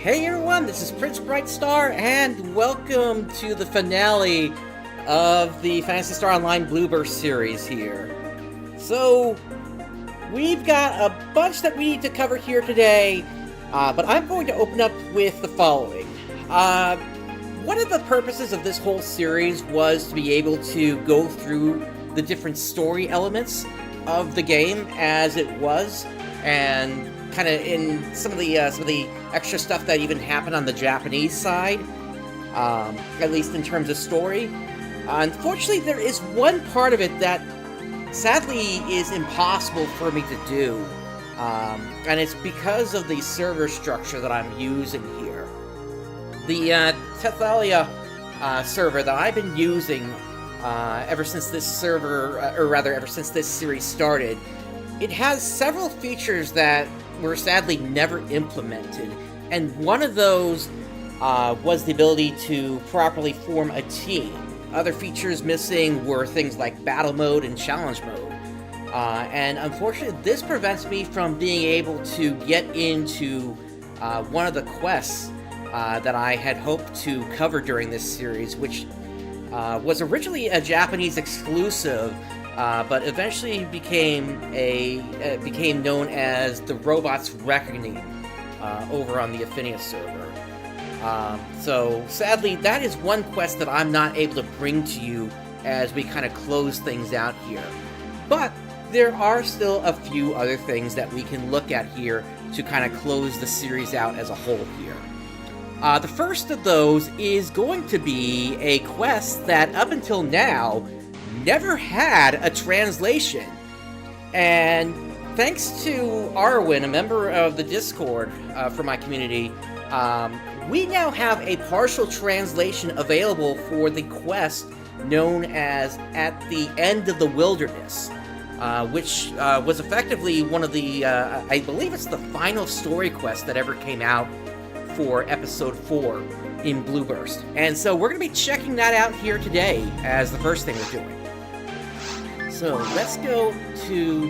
Hey everyone, this is PrinceBrightstar, and welcome to the finale of the Phantasy Star Online Blueburst series here. So, we've got a bunch that we need to cover here today, but I'm going to open up with the following. One of the purposes of this whole series was to be able to go through the different story elements of the game as it was, and kind of in some of the extra stuff that even happened on the Japanese side, at least in terms of story. Unfortunately, there is one part of it that sadly is impossible for me to do, and it's because of the server structure that I'm using here. The Tethealla server that I've been using ever since this ever since this series started, it has several features that were sadly never implemented, and one of those was the ability to properly form a team. Other features missing were things like battle mode and challenge mode, and unfortunately this prevents me from being able to get into one of the quests that I had hoped to cover during this series, which was originally a Japanese exclusive, but eventually became known as the Robot's Reckoning over on the Ephinea server. So sadly, that is one quest that I'm not able to bring to you as we kind of close things out here. But there are still a few other things that we can look at here to kind of close the series out as a whole here. The first of those is going to be a quest that up until now never had a translation, and thanks to Arwen, a member of the Discord for my community, we now have a partial translation available for the quest known as At the End of the Wilderness, which was effectively one of the, I believe it's the final story quest that ever came out for Episode 4 in Blueburst. And so we're going to be checking that out here today as the first thing we're doing. So let's go to,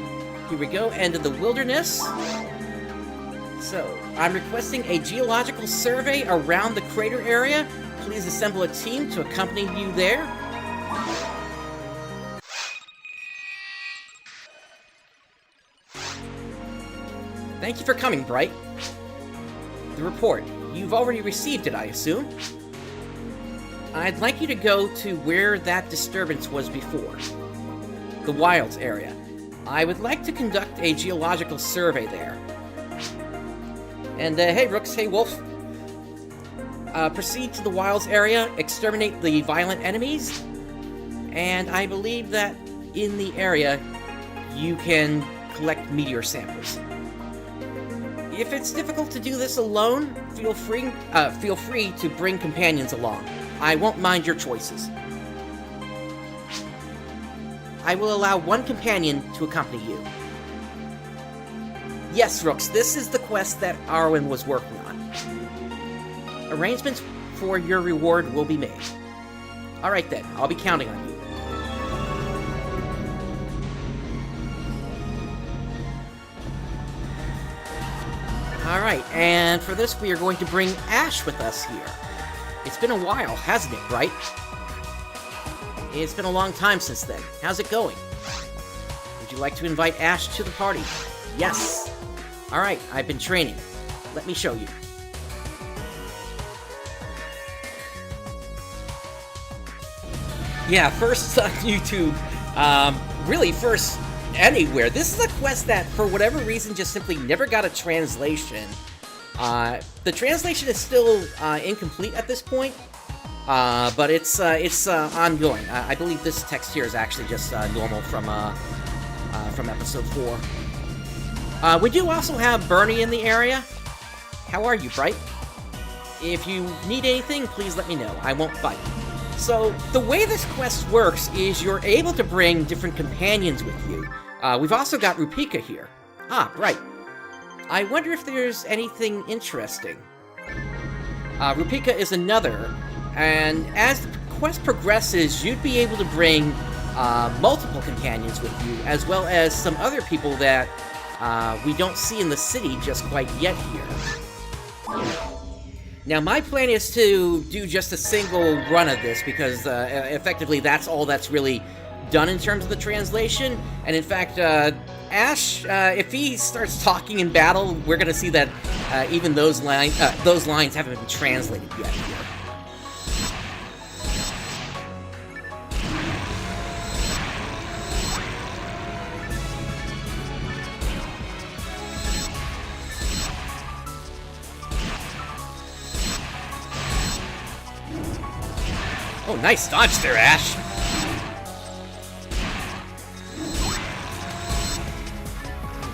here we go, End of the Wilderness. So I'm requesting a geological survey around the crater area. Please assemble a team to accompany you there. Thank you for coming, Bright. The report. You've already received it, I assume? I'd like you to go to where that disturbance was before. The Wilds area. I would like to conduct a geological survey there. And, hey Rooks, hey Wolf. Proceed to the Wilds area, exterminate the violent enemies, and I believe that in the area you can collect meteor samples. If it's difficult to do this alone, feel free to bring companions along. I won't mind your choices. I will allow one companion to accompany you. Yes, Rooks, this is the quest that Arwen was working on. Arrangements for your reward will be made. Alright then, I'll be counting on you. Alright, and for this we are going to bring Ash with us here. It's been a while, hasn't it, right? It's been a long time since then. How's it going? Would you like to invite Ash to the party? Yes! Alright, I've been training. Let me show you. Yeah, first on YouTube. Really first anywhere. This is a quest that, for whatever reason, just simply never got a translation. The translation is still incomplete at this point. But it's ongoing. I believe this text here is actually just normal from Episode 4. We do also have Bernie in the area. How are you, Bright? If you need anything, please let me know. I won't bite. So, the way this quest works is you're able to bring different companions with you. We've also got Rupika here. Ah, right. I wonder if there's anything interesting. Rupika is another, and as the quest progresses, you'd be able to bring multiple companions with you, as well as some other people that we don't see in the city just quite yet here. Now, my plan is to do just a single run of this because effectively that's all that's really done in terms of the translation. And in fact, Ash, if he starts talking in battle, we're going to see that even those lines haven't been translated yet here. Oh, nice dodge there, Ash.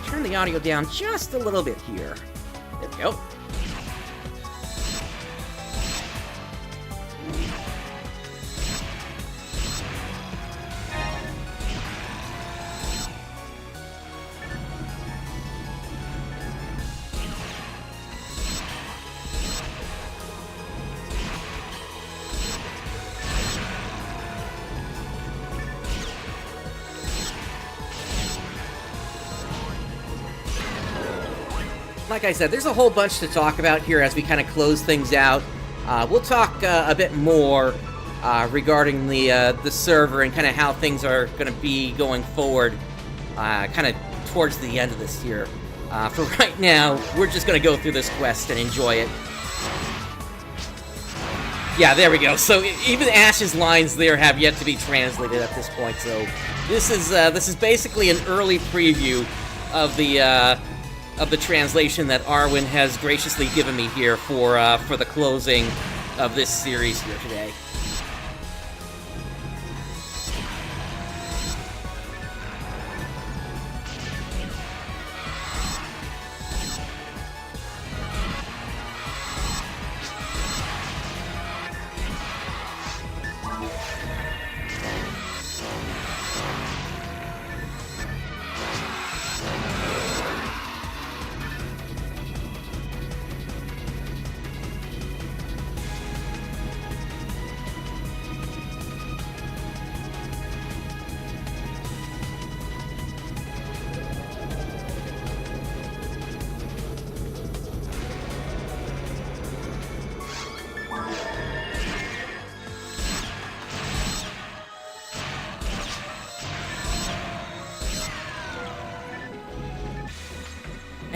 Turn the audio down just a little bit here. There we go. Like I said, there's a whole bunch to talk about here as we kind of close things out. We'll talk a bit more regarding the server and kind of how things are going to be going forward kind of towards the end of this year. For right now, we're just going to go through this quest and enjoy it. Yeah, there we go. So even Ash's lines there have yet to be translated at this point. So this is basically an early preview of the translation that Arwen has graciously given me here for the closing of this series here today.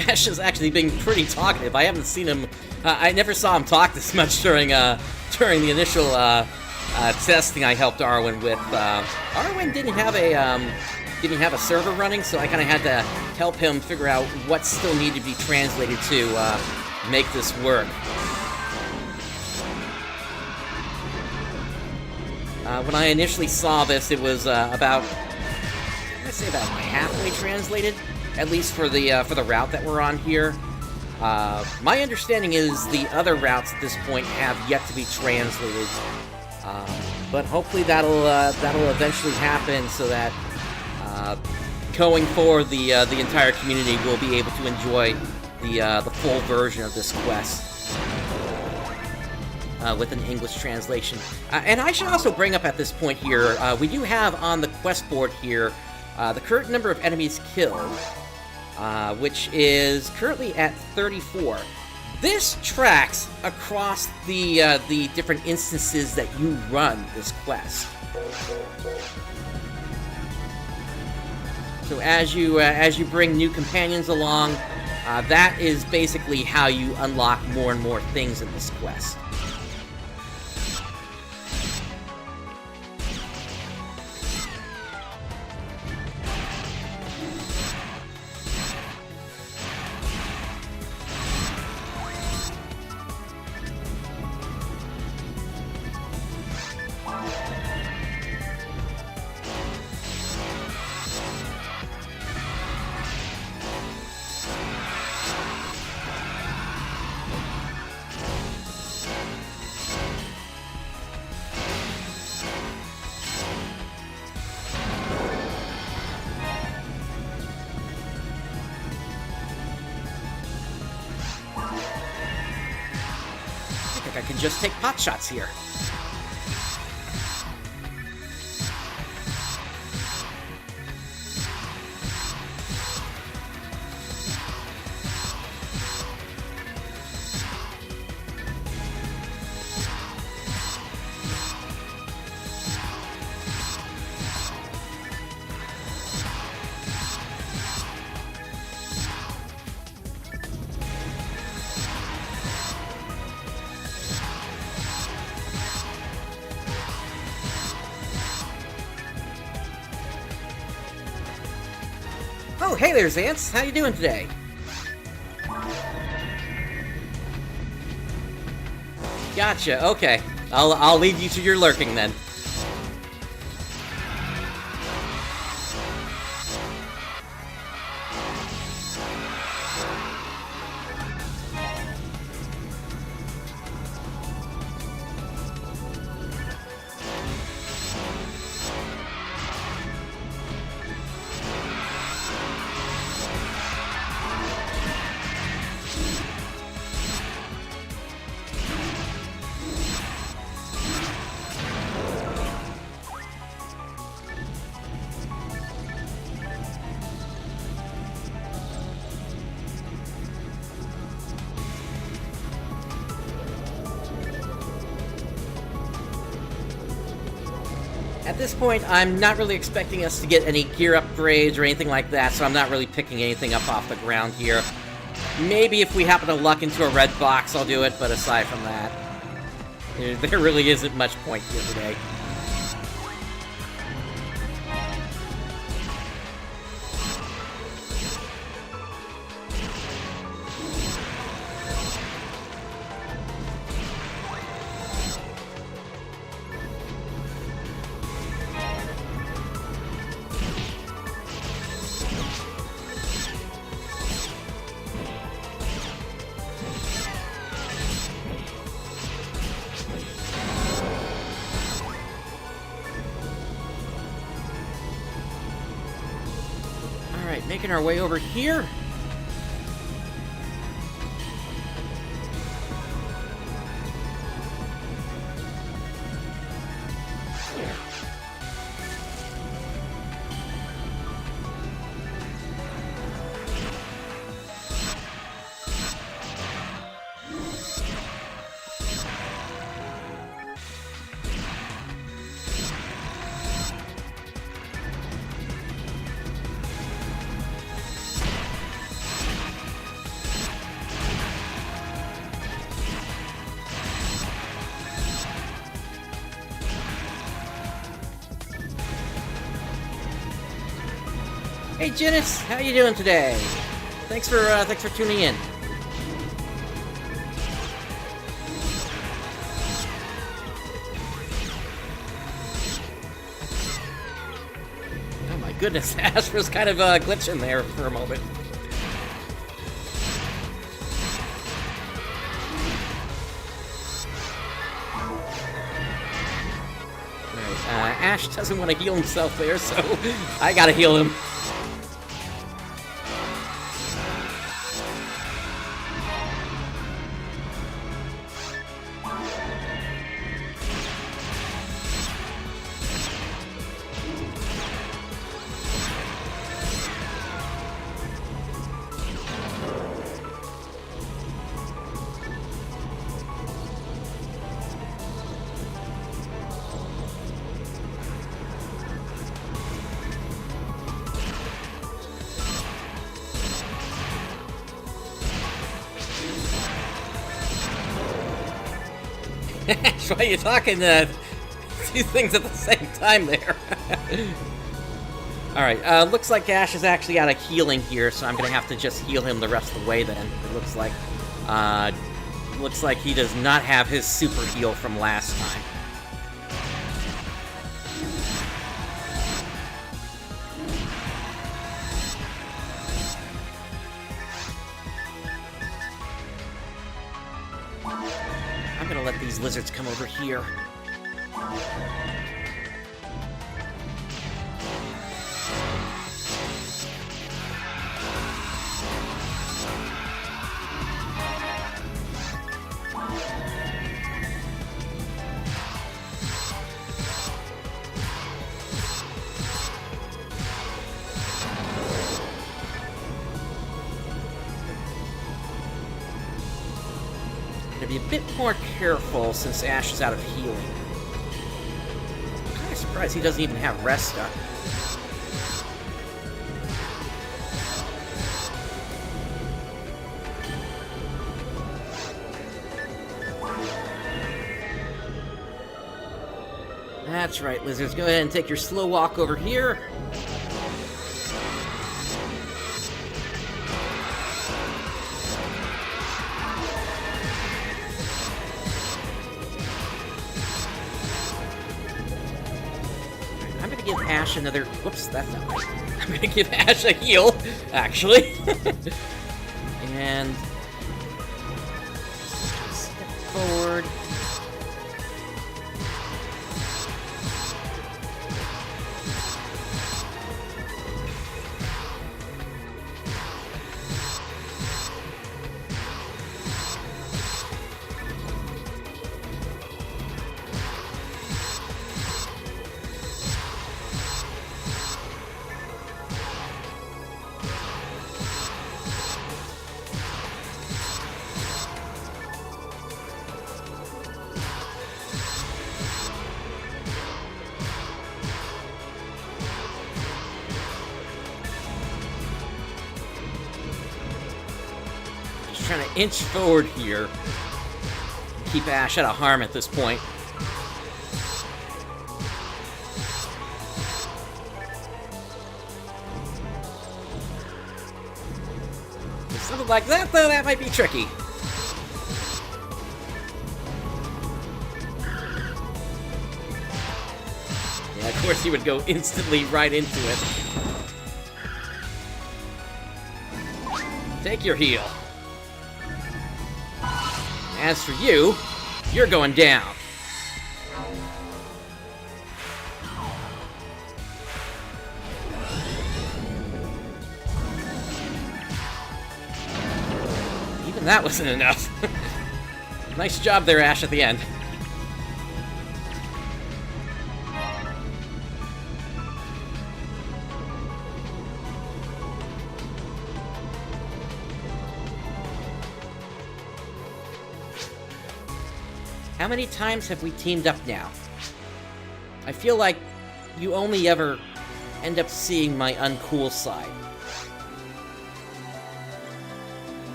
Ash is actually being pretty talkative. I haven't seen him. I never saw him talk this much during the initial testing I helped Arwen with. Arwen didn't have a server running, so I kind of had to help him figure out what still needed to be translated to make this work. When I initially saw this, it was about halfway translated. At least for the route that we're on here. My understanding is the other routes at this point have yet to be translated, but hopefully that'll eventually happen so that going forward the entire community will be able to enjoy the full version of this quest with an English translation. And I should also bring up at this point here, we do have on the quest board here the current number of enemies killed. Which is currently at 34. This tracks across the different instances that you run this quest. So as you bring new companions along, that is basically how you unlock more and more things in this quest. I can just take pot shots here. hey there, Zance. How you doing today? Gotcha, okay. I'll leave you to your lurking then. At this point, I'm not really expecting us to get any gear upgrades or anything like that, so I'm not really picking anything up off the ground here. Maybe if we happen to luck into a red box, I'll do it, but aside from that, there really isn't much point here today. Alright, making our way over here. Hey Janice, how you doing today? Thanks for tuning in. Oh my goodness, Ash was kind of glitching there for a moment. Alright, Ash doesn't want to heal himself there, so I gotta heal him. Why are you talking two things at the same time there? Alright, looks like Ash is actually out of healing here, so I'm gonna have to just heal him the rest of the way then. It looks like he does not have his super heal from last time. I'm gonna let these lizards come over here. Be a bit more careful since Ash is out of healing. I'm kind of surprised he doesn't even have rest up. That's right, lizards. Go ahead and take your slow walk over here. give Ash another... Whoops, that's not right. I'm gonna give Ash a heal, actually. And... step forward. Trying to inch forward here. Keep Ash out of harm at this point. Something like that, though, that might be tricky. Yeah, of course he would go instantly right into it. Take your heal. As for you, you're going down. Even that wasn't enough. Nice job there, Ash, at the end. How many times have we teamed up now? I feel like you only ever end up seeing my uncool side.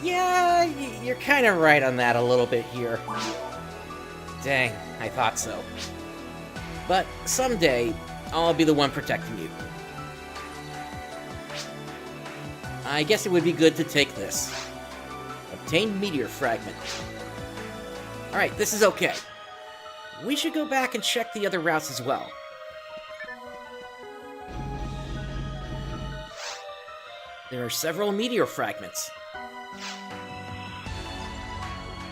Yeah, you're kind of right on that a little bit here. Dang, I thought so. But someday, I'll be the one protecting you. I guess it would be good to take this. Obtain meteor fragment. Alright, this is okay. We should go back and check the other routes as well. There are several meteor fragments.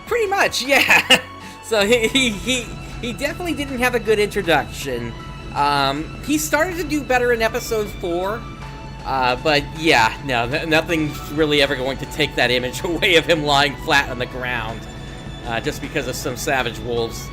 Pretty much, yeah! So he definitely didn't have a good introduction. He started to do better in episode 4. But yeah, no, nothing's really ever going to take that image away of him lying flat on the ground. Just because of some savage wolves.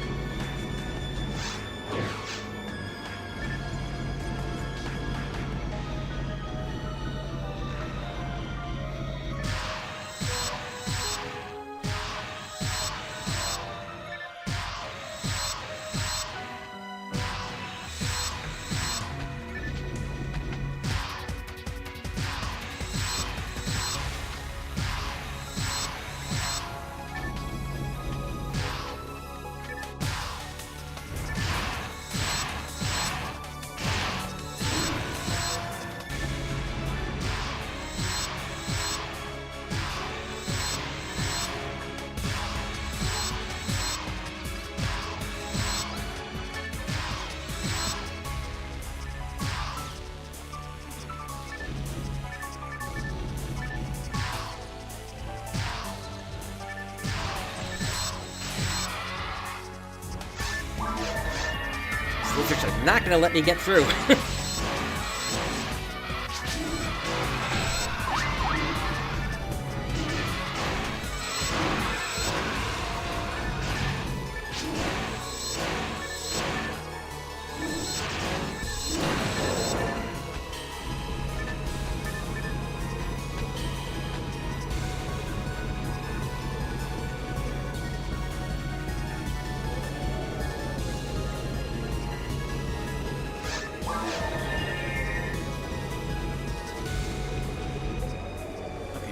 Lizards are not gonna let me get through.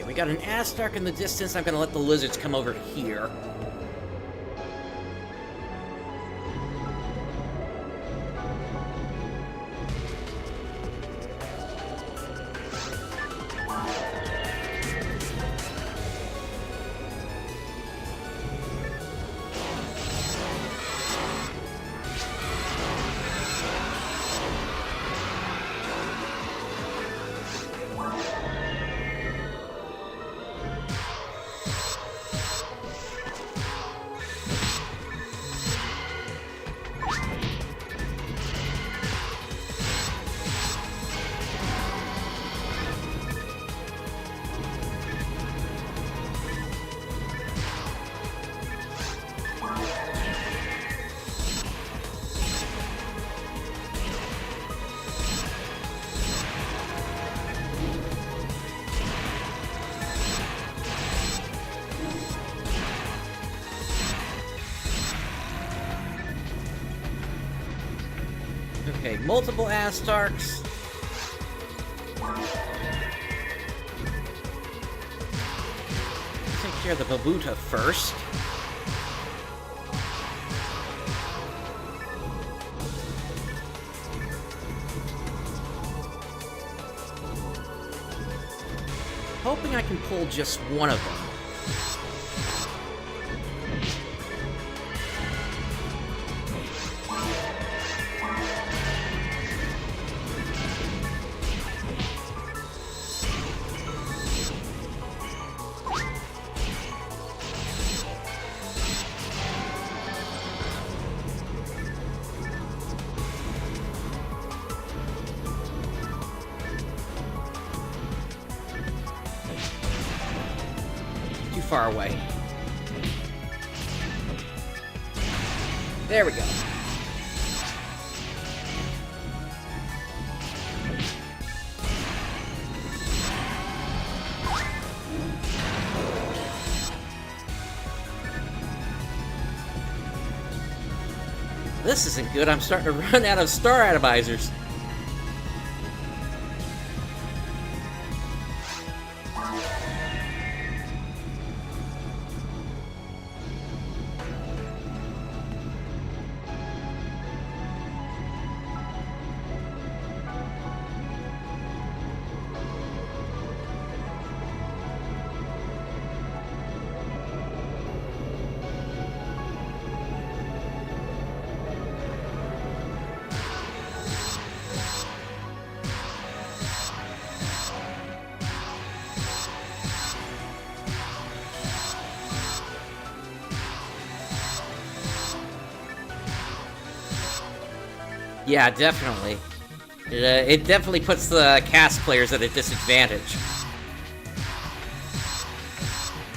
We got an Astark in the distance. I'm gonna let the lizards come over here. Okay, multiple Astarks. Take care of the Babuta first. Hoping I can pull just one of them. Far away. There we go. This isn't good. I'm starting to run out of star atomizers. Yeah, definitely. It definitely puts the cast players at a disadvantage.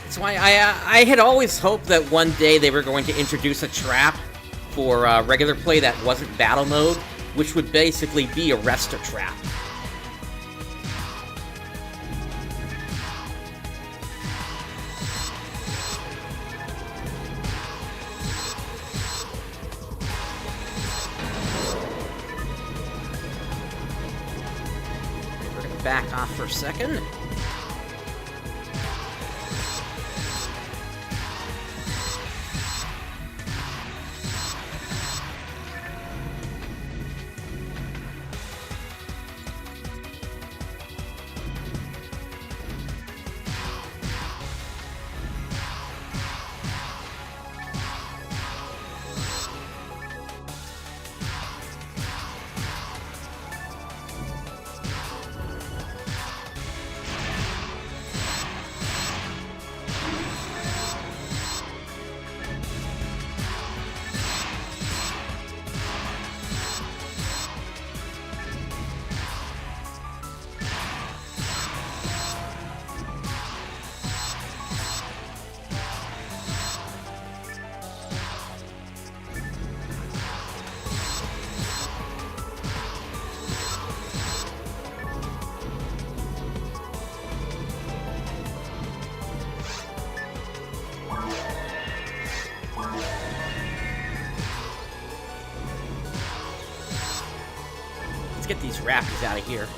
That's why I had always hoped that one day they were going to introduce a trap for regular play that wasn't battle mode, which would basically be a rester trap. Back off for a second. Let's get these raptors out of here.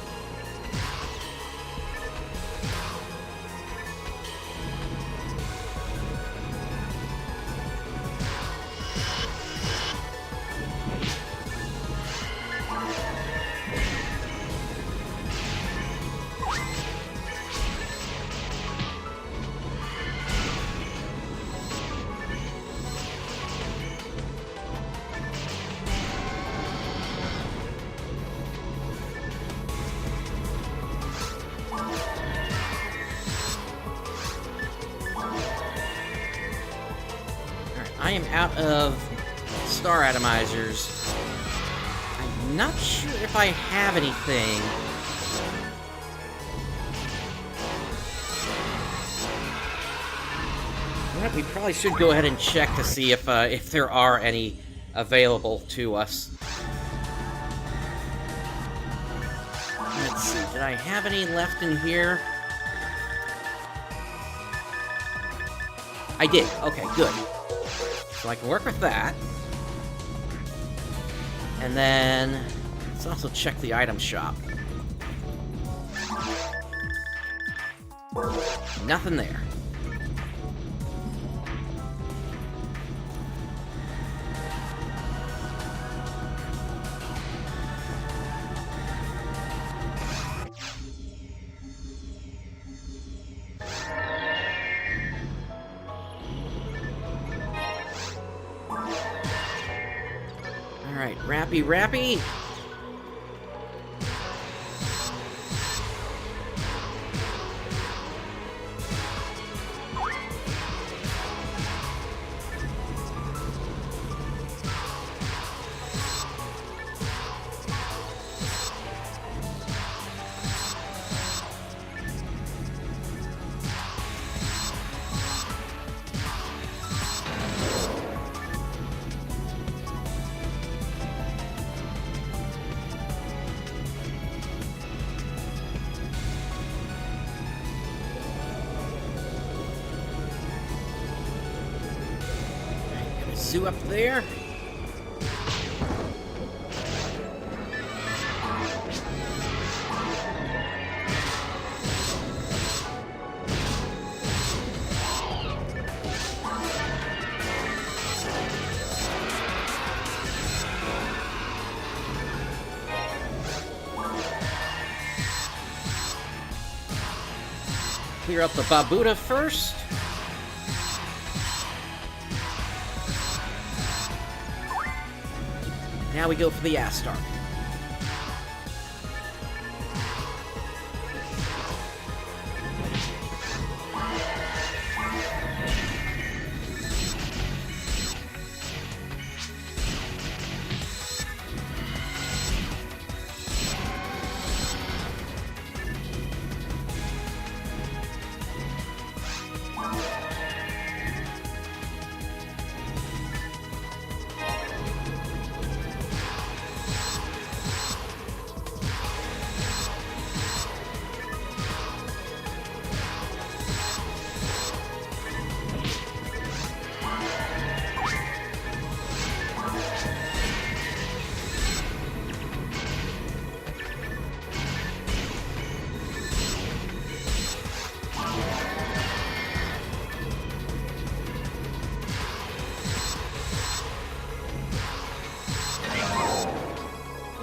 I am out of star atomizers. I'm not sure if I have anything. Well, we probably should go ahead and check to see if there are any available to us. Let's see, did I have any left in here? I did. Okay, good. So I can work with that. And then Let's also check the item shop. Nothing there. Alright, Rappy. Zoo up there. Clear up the Babuda first. Now we go for the Astar.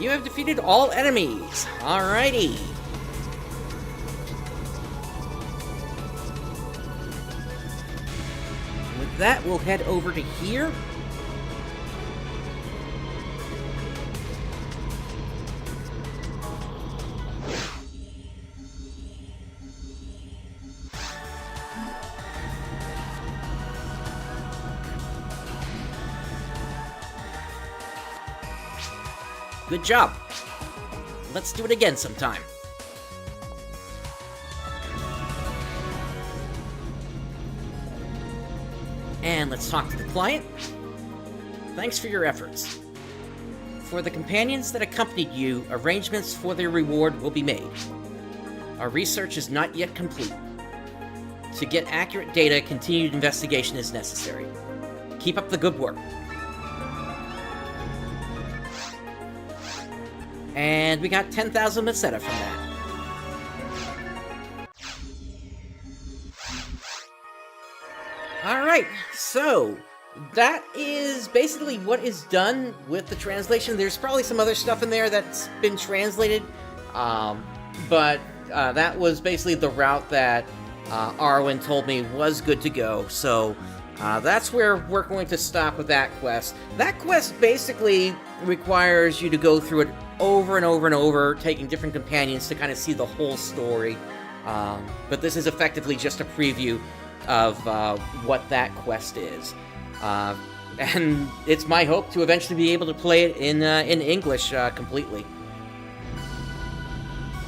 You have defeated all enemies. Alrighty. With that, we'll head over to here. Good job. Let's do it again sometime. And let's talk to the client. Thanks for your efforts. For the companions that accompanied you, arrangements for their reward will be made. Our research is not yet complete. To get accurate data, continued investigation is necessary. Keep up the good work. And we got 10,000 Meseta from that. Alright, so that is basically what is done with the translation. There's probably some other stuff in there that's been translated, but that was basically the route that Arwen told me was good to go, so that's where we're going to stop with that quest. That quest basically requires you to go through it over and over and over, taking different companions to kind of see the whole story. But this is effectively just a preview of what that quest is. And it's my hope to eventually be able to play it in English completely.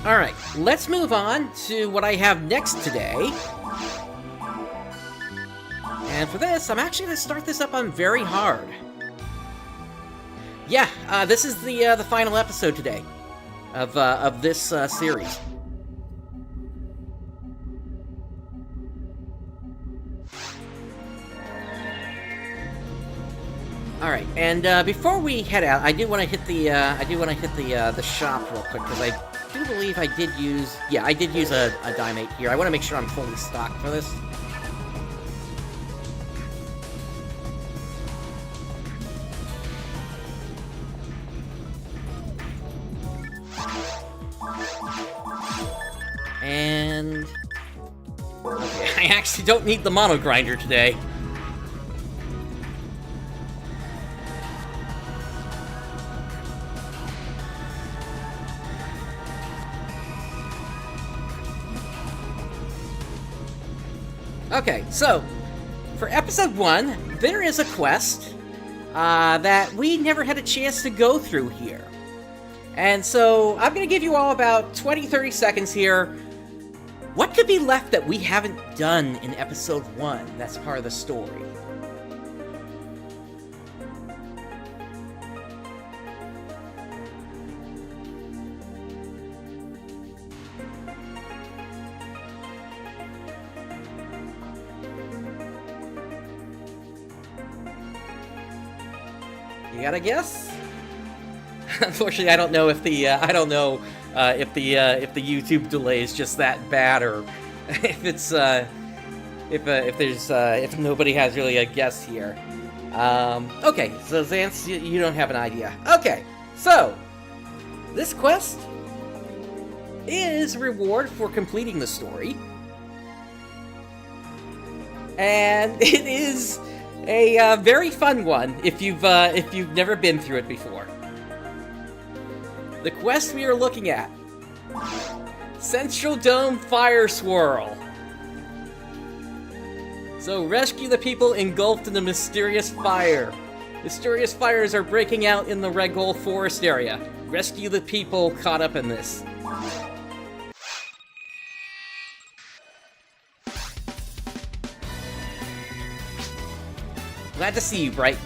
Alright, let's move on to what I have next today. And for this, I'm actually going to start this up on very hard. Yeah, this is the final episode today of this series. All right, and before we head out, I do want to hit the shop real quick because I do believe I did use a Diamate here. I want to make sure I'm fully stocked for this. And okay, I actually don't need the mono grinder today. Okay, so, for episode 1, there is a quest that we never had a chance to go through here. And so, I'm going to give you all about 20-30 seconds here. What could be left that we haven't done in episode 1 that's part of the story? You got a guess? Unfortunately, I don't know if the if the YouTube delay is just that bad, or if it's if nobody has really a guess here. Okay, so Zance, you don't have an idea. Okay, so this quest is reward for completing the story, and it is a very fun one if you've never been through it before. The quest we are looking at: Central Dome Fire Swirl. So rescue the people engulfed in the mysterious fire. Mysterious fires are breaking out in the Red Gold Forest area. Rescue the people caught up in this. Glad to see you, Bright.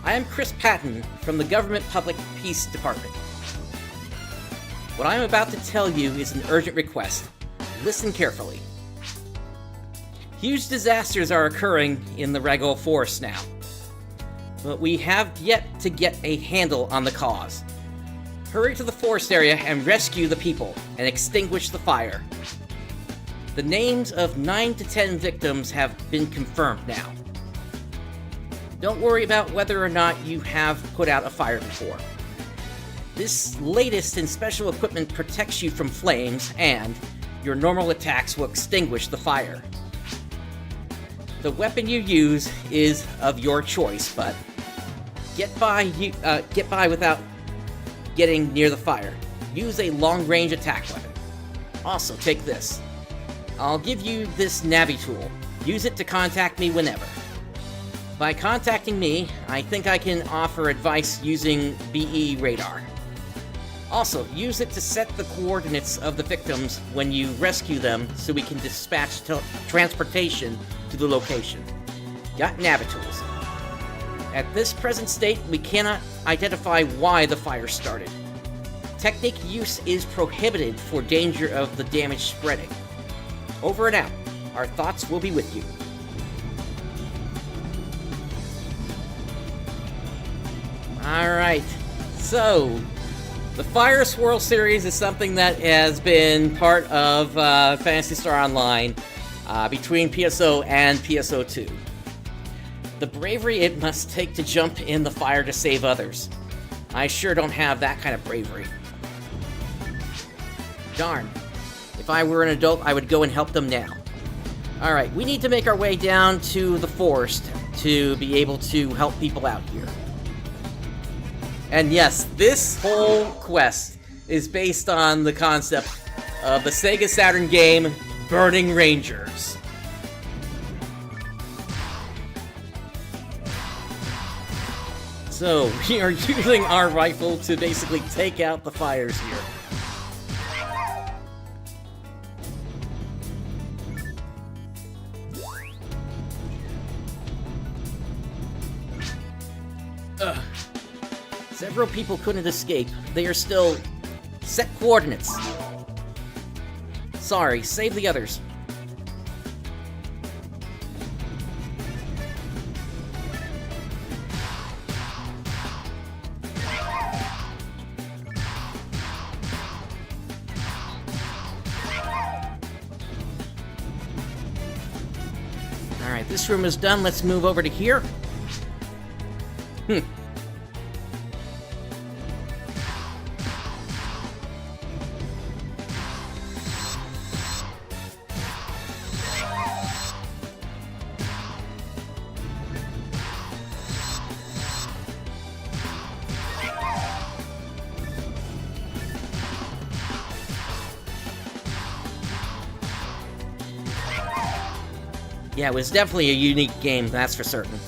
I am Chris Patton from the Government Public Peace Department. What I am about to tell you is an urgent request. Listen carefully. Huge disasters are occurring in the Red Forest now, but we have yet to get a handle on the cause. Hurry to the forest area and rescue the people and extinguish the fire. The names of 9 to 10 victims have been confirmed now. Don't worry about whether or not you have put out a fire before. This latest in special equipment protects you from flames, and your normal attacks will extinguish the fire. The weapon you use is of your choice, but get by without getting near the fire. Use a long-range attack weapon. Also, take this. I'll give you this Navi tool. Use it to contact me whenever. By contacting me, I think I can offer advice using BE radar. Also, use it to set the coordinates of the victims when you rescue them so we can dispatch transportation to the location. Got Navitools. At this present state, we cannot identify why the fire started. Technique use is prohibited for danger of the damage spreading. Over and out. Our thoughts will be with you. Alright, so the Fire Swirl series is something that has been part of Phantasy Star Online between PSO and PSO2. The bravery it must take to jump in the fire to save others. I sure don't have that kind of bravery. Darn. If I were an adult, I would go and help them now. Alright, we need to make our way down to the forest to be able to help people out here. And yes, this whole quest is based on the concept of the Sega Saturn game, Burning Rangers. So, we are using our rifle to basically take out the fires here. Ugh. Several people couldn't escape. They are still... set coordinates. Sorry, save the others. This room is done. Let's move over to here. Yeah, it was definitely a unique game, that's for certain.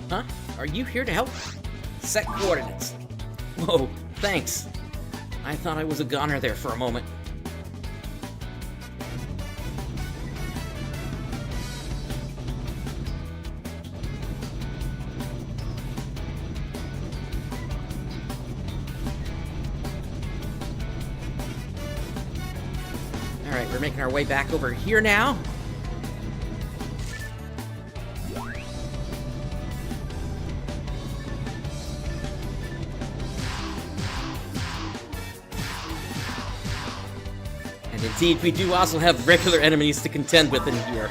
Huh? Are you here to help? Set coordinates. Whoa, thanks. I thought I was a goner there for a moment. Alright, we're making our way back over here now. And indeed, we do also have regular enemies to contend with in here.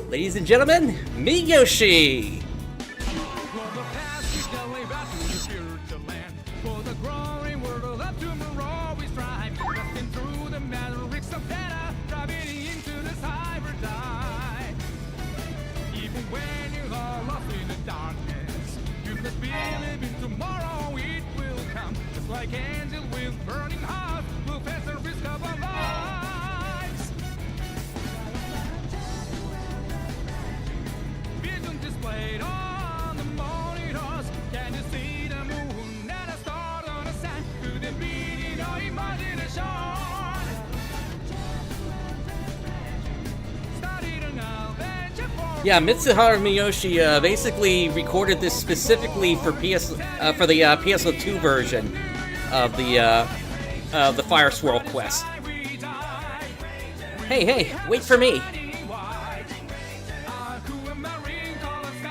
Ladies and gentlemen, Mitsuyoshi! Like angel with burning hearts, will face the risk of our lives. Vision displayed on the monitors. Can you see the moon and a star on the sand? Could it be in your imagination? Started an adventure for Yeah, Mitsuyoshi Mitsuyoshi basically recorded this specifically for the PSO2 version of the Fire Swirl quest. Hey, wait for me!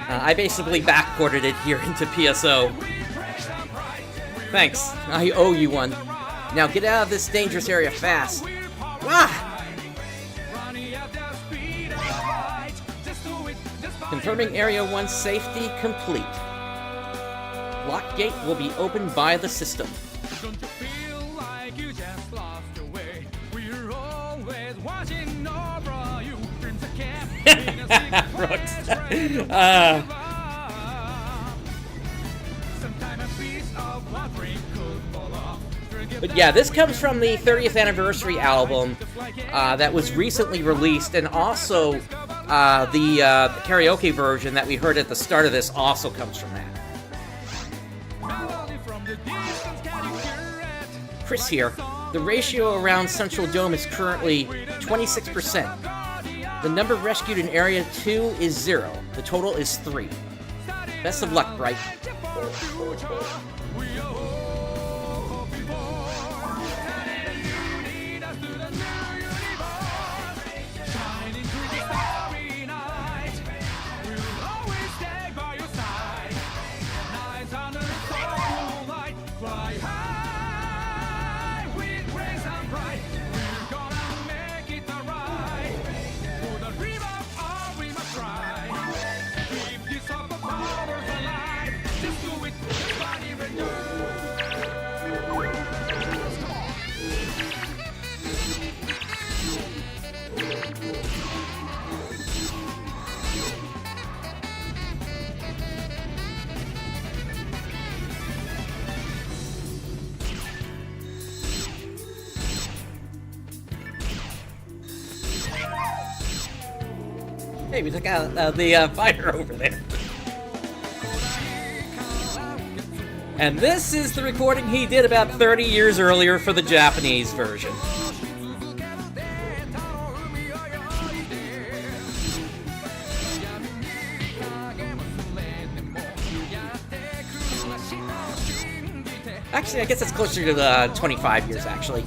I basically backported it here into PSO. Thanks, I owe you one. Now get out of this dangerous area fast. Ah! Confirming Area 1's safety complete. Lock gate will be opened by the system. Don't you feel like you just lost your way? We're always watching over you. Dreams are kept in a secret. Sometime a piece of watering could fall off. But yeah, this comes from the 30th anniversary album that was recently released, and also the karaoke version that we heard at the start of this also comes from that. Chris here. The ratio around Central Dome is currently 26%. The number rescued in Area 2 is 0. The total is 3. Best of luck, Bright. Hey, we took out the fighter over there. And this is the recording he did about 30 years earlier for the Japanese version. Actually, I guess it's closer to 25 years, actually.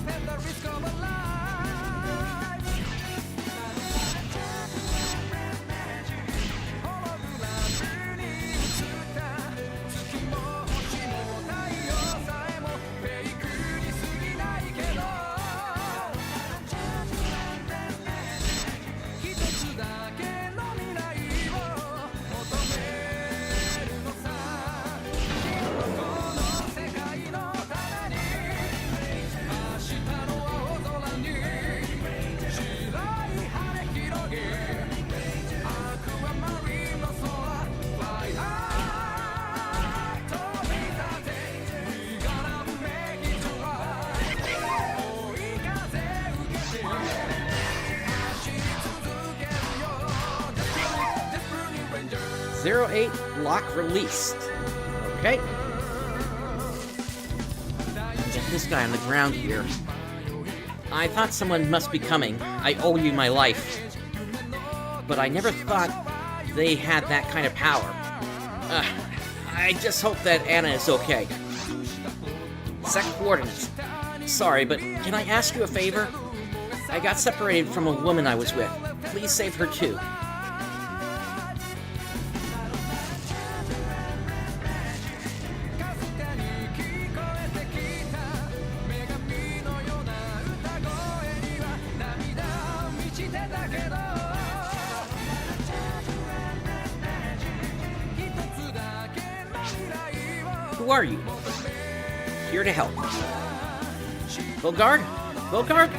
.08 lock released. Okay. Get this guy on the ground here. I thought someone must be coming. I owe you my life. But I never thought they had that kind of power. I just hope that Anna is okay. Set coordinates. Sorry, but can I ask you a favor? I got separated from a woman I was with. Please save her too. Who are you? Here to help. Bogard? Bogard?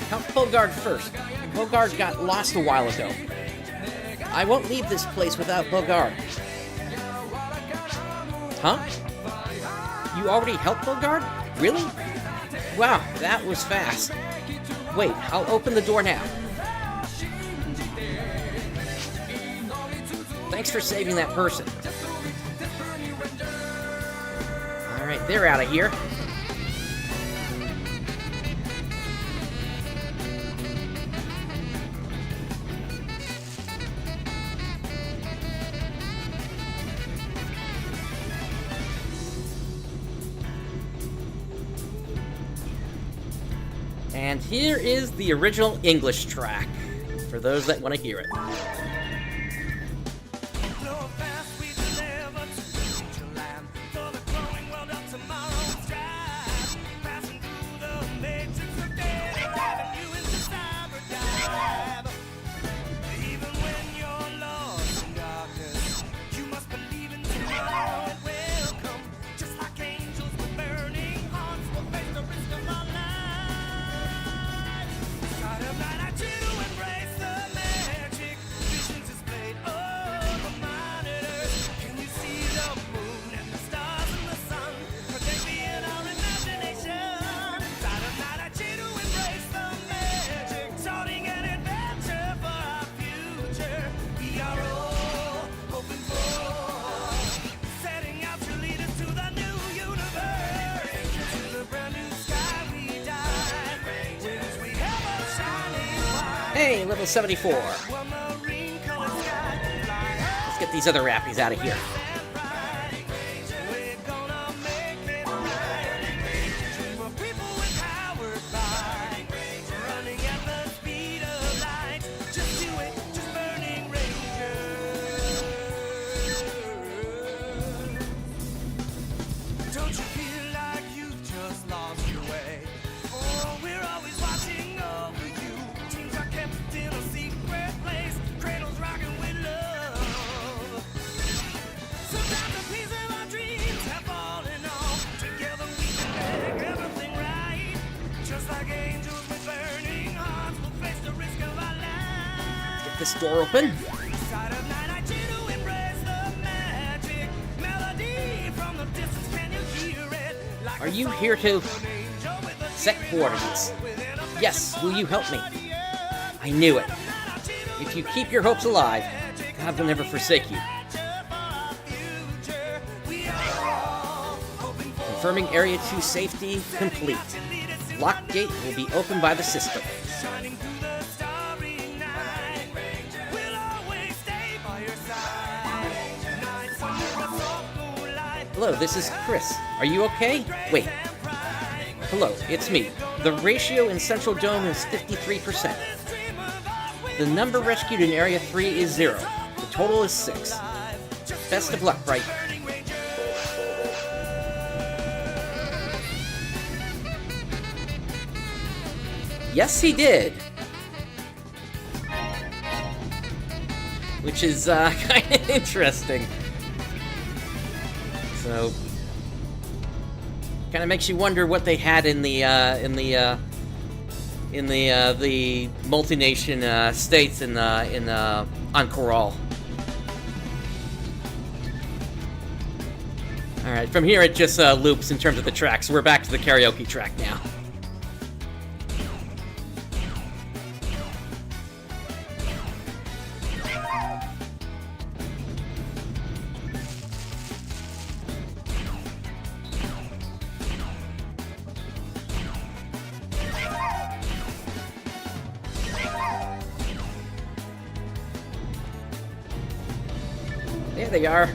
Help Bogard first. Bogard got lost a while ago. I won't leave this place without Bogard. Huh? You already helped Bogard? Really? Wow, that was fast. Wait, I'll open the door now. Thanks for saving that person. Alright, they're out of here. And here is the original English track, for those that want to hear it. Hey, level 74. Let's get these other rappies out of here. This door open. Are you here to set coordinates? Yes, will you help me? I knew it. If you keep your hopes alive, God will never forsake you. Confirming Area 2 safety complete. Lock gate will be opened by the system. Hello, this is Chris. Are you okay? Wait. Hello, it's me. The ratio in Central Dome is 53%. The number rescued in Area 3 is 0. The total is 6. Best of luck, Bright. Yes, he did. Which is kind of interesting. So, kind of makes you wonder what they had in the multi-nation states on Corral. All right, from here it just loops in terms of the track. So we're back to the karaoke track now. There they are.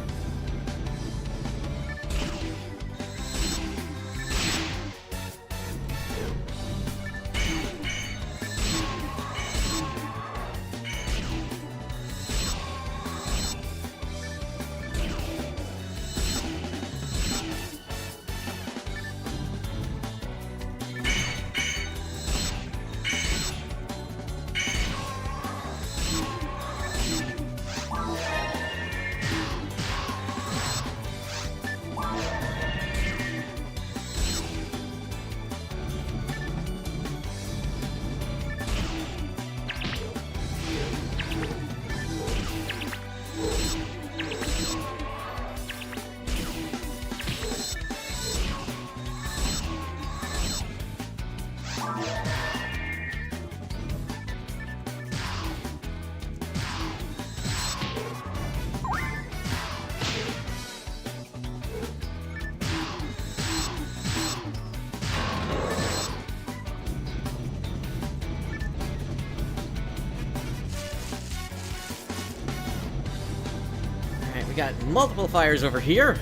We got multiple fires over here.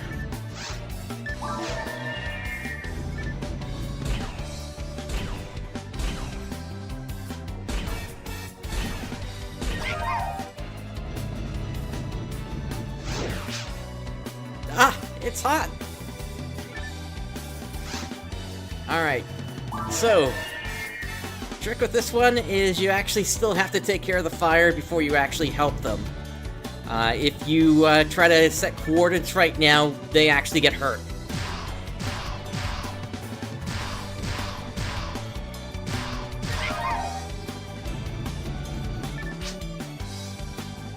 Ah, it's hot. All right. So, trick with this one is you actually still have to take care of the fire before you actually help them. If you try to set coordinates right now, they actually get hurt.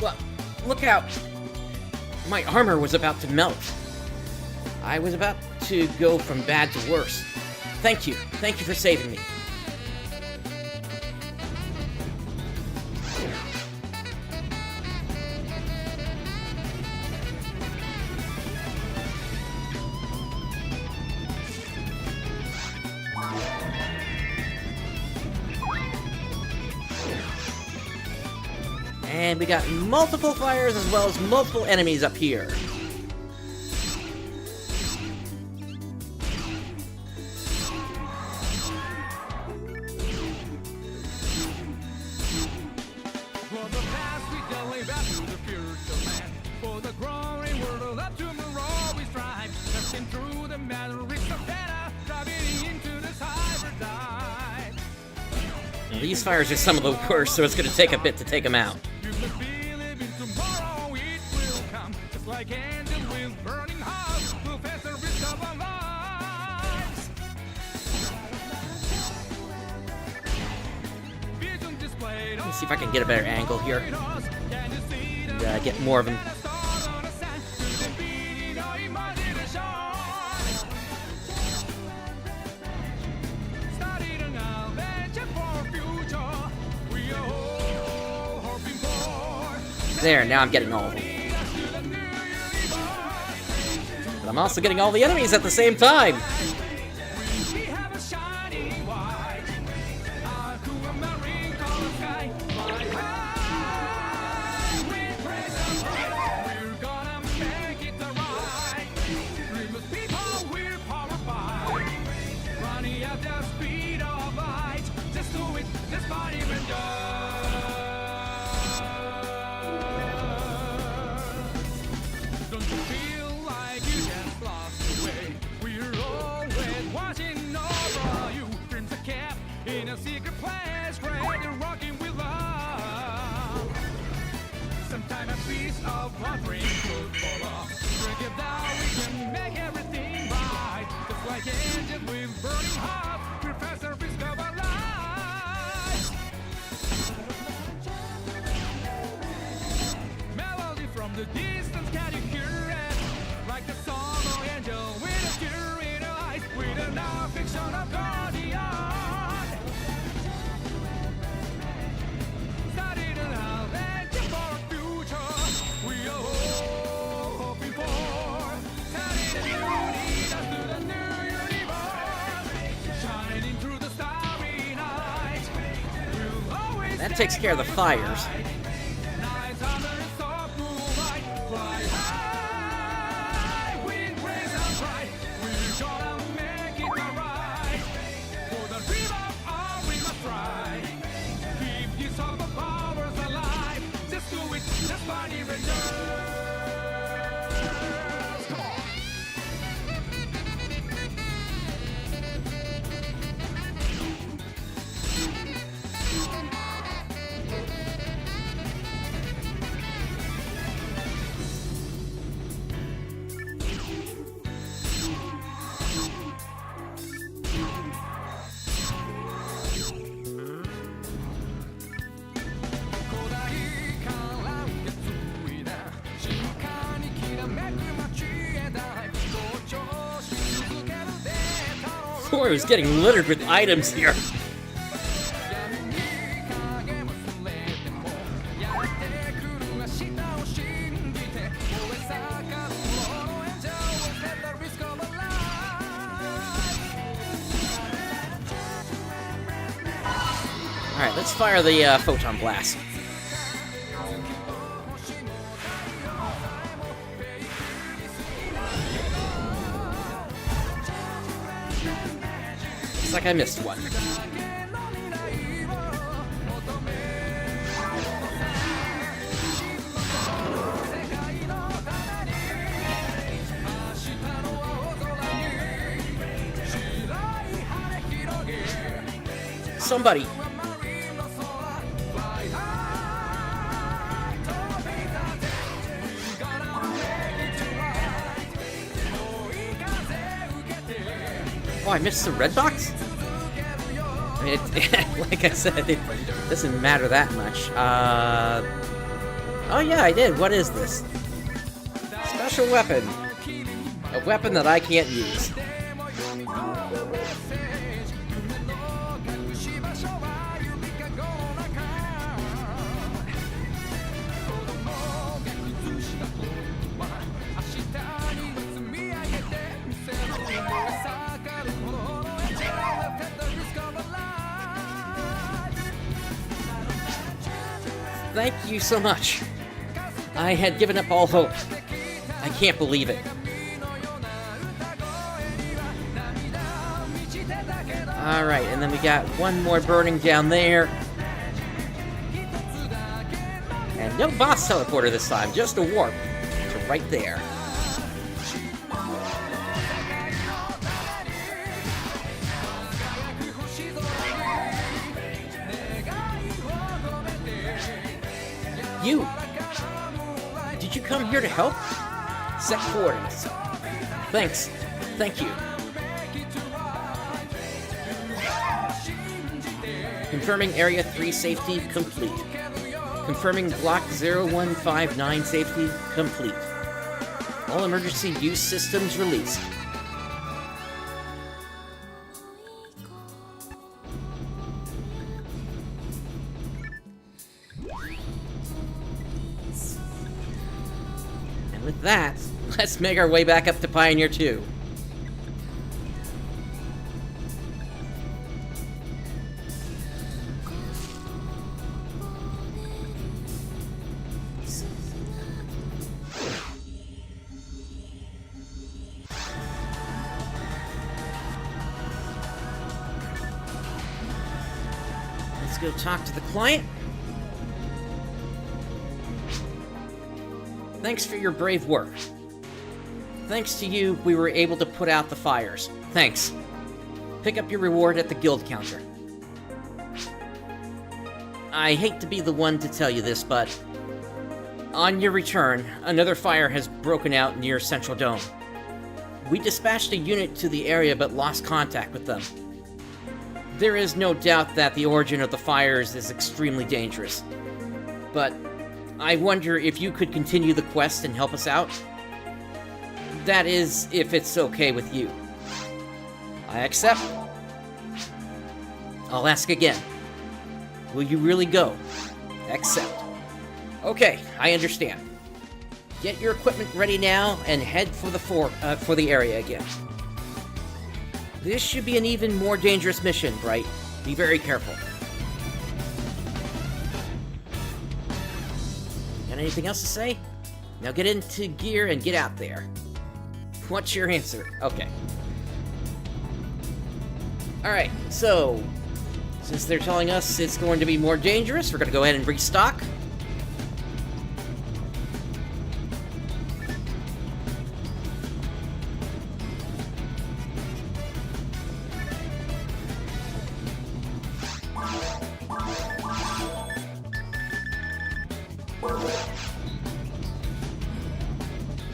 Well, look out! My armor was about to melt. I was about to go from bad to worse. Thank you. Thank you for saving me. And we got multiple fires as well as multiple enemies up here. For the past we delay back to the future land. For the growing world of tomorrow we strive. Passing through the matter, reach the better. Driving into the cyber dive. These fires are some of the worst, so it's going to take a bit to take them out. You must believe in tomorrow, it will come. Just like candle with burning hearts, we'll face the risk of our lives. Vision displayed. Let me see if I can get a better angle here. Get more of them. There, now I'm getting all of them. But I'm also getting all the enemies at the same time! The distance, can you hear it? Like the song of angel with a tear in her eyes, with an affection of guardian. Starting an adventure for a future we are all hoping for. Turning a new leader to the new universe, shining through the starry night. We'll always That takes care of the fires. Floor is getting littered with items here. Alright, let's fire the photon blast. Looks like I missed one. Somebody. Oh, I missed the red box? I mean, like I said, it doesn't matter that much. Oh yeah, I did. What is this? Special weapon. A weapon that I can't use. Thank you so much. I had given up all hope. I can't believe it. Alright, and then we got one more burning down there. And no boss teleporter this time, just a warp to right there. You! Did you come here to help? Set coordinates. Thanks. Thank you. Confirming Area 3 safety complete. Confirming Block 0159 safety complete. All emergency use systems released. With that, let's make our way back up to Pioneer 2. Let's go talk to the client. Thanks for your brave work. Thanks to you, we were able to put out the fires. Thanks. Pick up your reward at the guild counter. I hate to be the one to tell you this, but on your return, another fire has broken out near Central Dome. We dispatched a unit to the area but lost contact with them. There is no doubt that the origin of the fires is extremely dangerous, but I wonder if you could continue the quest and help us out? That is, if it's okay with you. I accept. I'll ask again. Will you really go? Accept. Okay, I understand. Get your equipment ready now and head for the area again. This should be an even more dangerous mission, Bright. Be very careful. Got anything else to say? Now get into gear and get out there. What's your answer? Okay. Alright, so since they're telling us it's going to be more dangerous, we're going to go ahead and restock.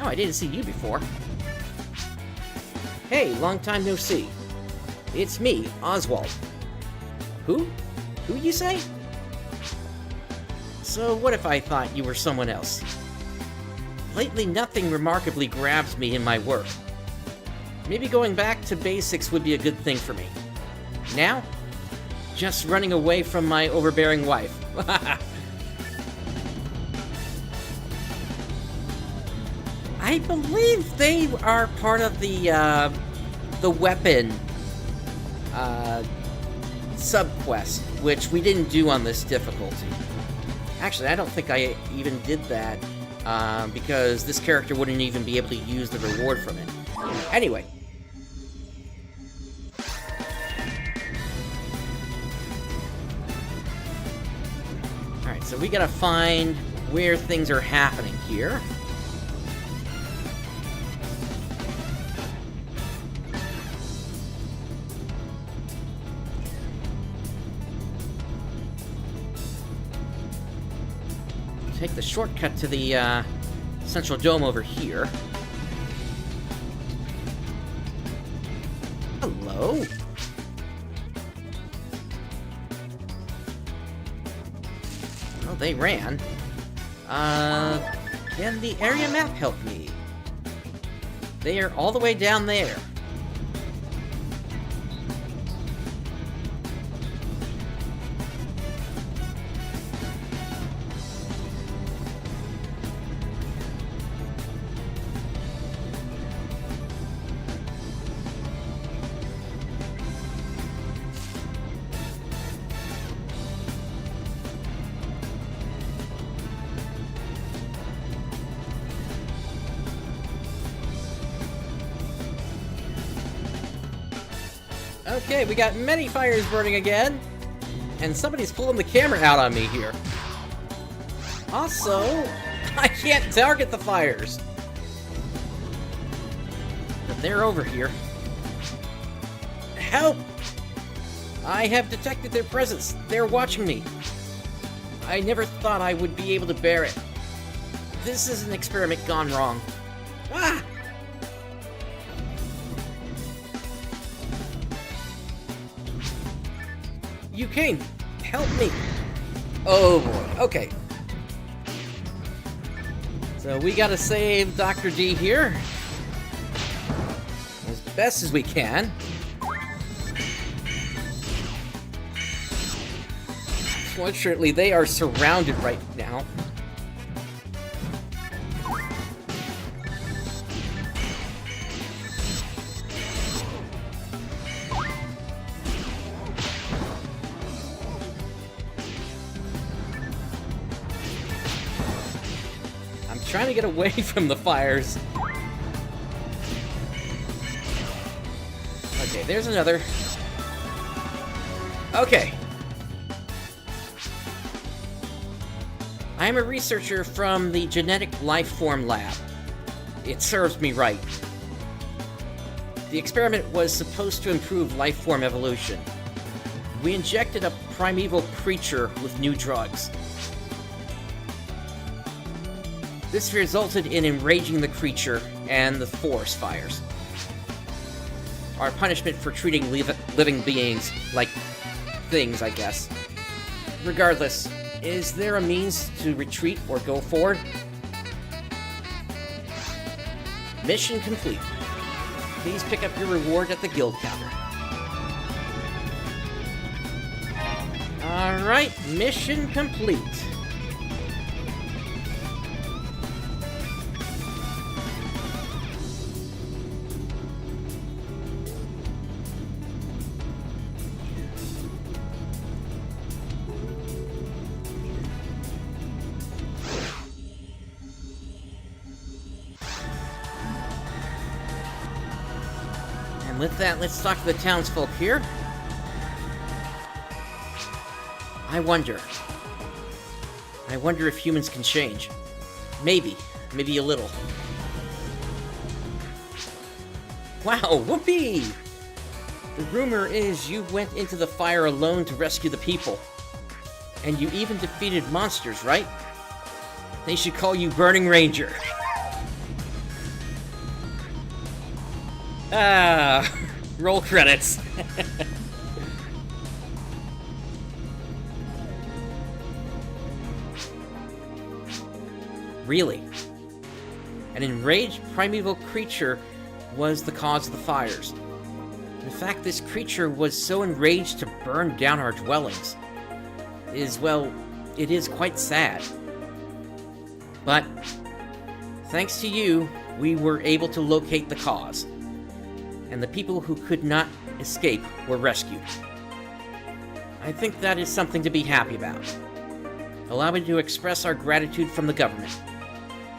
Oh, I didn't see you before. Hey, long time no see. It's me, Oswald. Who? Who you say? So what if I thought you were someone else? Lately, nothing remarkably grabs me in my work. Maybe going back to basics would be a good thing for me. Now? Just running away from my overbearing wife. I believe they are part of the weapon sub-quest, which we didn't do on this difficulty. Actually, I don't think I even did that, because this character wouldn't even be able to use the reward from it. Anyway. Alright, so we gotta find where things are happening here. Take the shortcut to the Central Dome over here. Hello? Well, they ran. Can the area map help me? They are all the way down there. Okay, we got many fires burning again, and somebody's pulling the camera out on me here. Also, I can't target the fires. But they're over here. Help! I have detected their presence. They're watching me. I never thought I would be able to bear it. This is an experiment gone wrong. Ah! You came. Help me. Oh boy. Okay. So we gotta save Dr. D here as best as we can. Fortunately, they are surrounded right now. trying to get away from the fires. Okay, there's another. Okay. I am a researcher from the Genetic Lifeform Lab. It serves me right. The experiment was supposed to improve lifeform evolution. We injected a primeval creature with new drugs. This resulted in enraging the creature and the forest fires. Our punishment for treating living beings like things, I guess. Regardless, is there a means to retreat or go forward? Mission complete. Please pick up your reward at the guild counter. Alright, mission complete. With that, let's talk to the townsfolk here. I wonder if humans can change. Maybe a little. Wow, whoopee! The rumor is you went into the fire alone to rescue the people. And you even defeated monsters, right? They should call you Burning Ranger. Ah, roll credits. Really? An enraged primeval creature was the cause of the fires. In fact, this creature was so enraged to burn down our dwellings. It is quite sad. But, thanks to you, we were able to locate the cause. And the people who could not escape were rescued. I think that is something to be happy about. Allow me to express our gratitude from the government.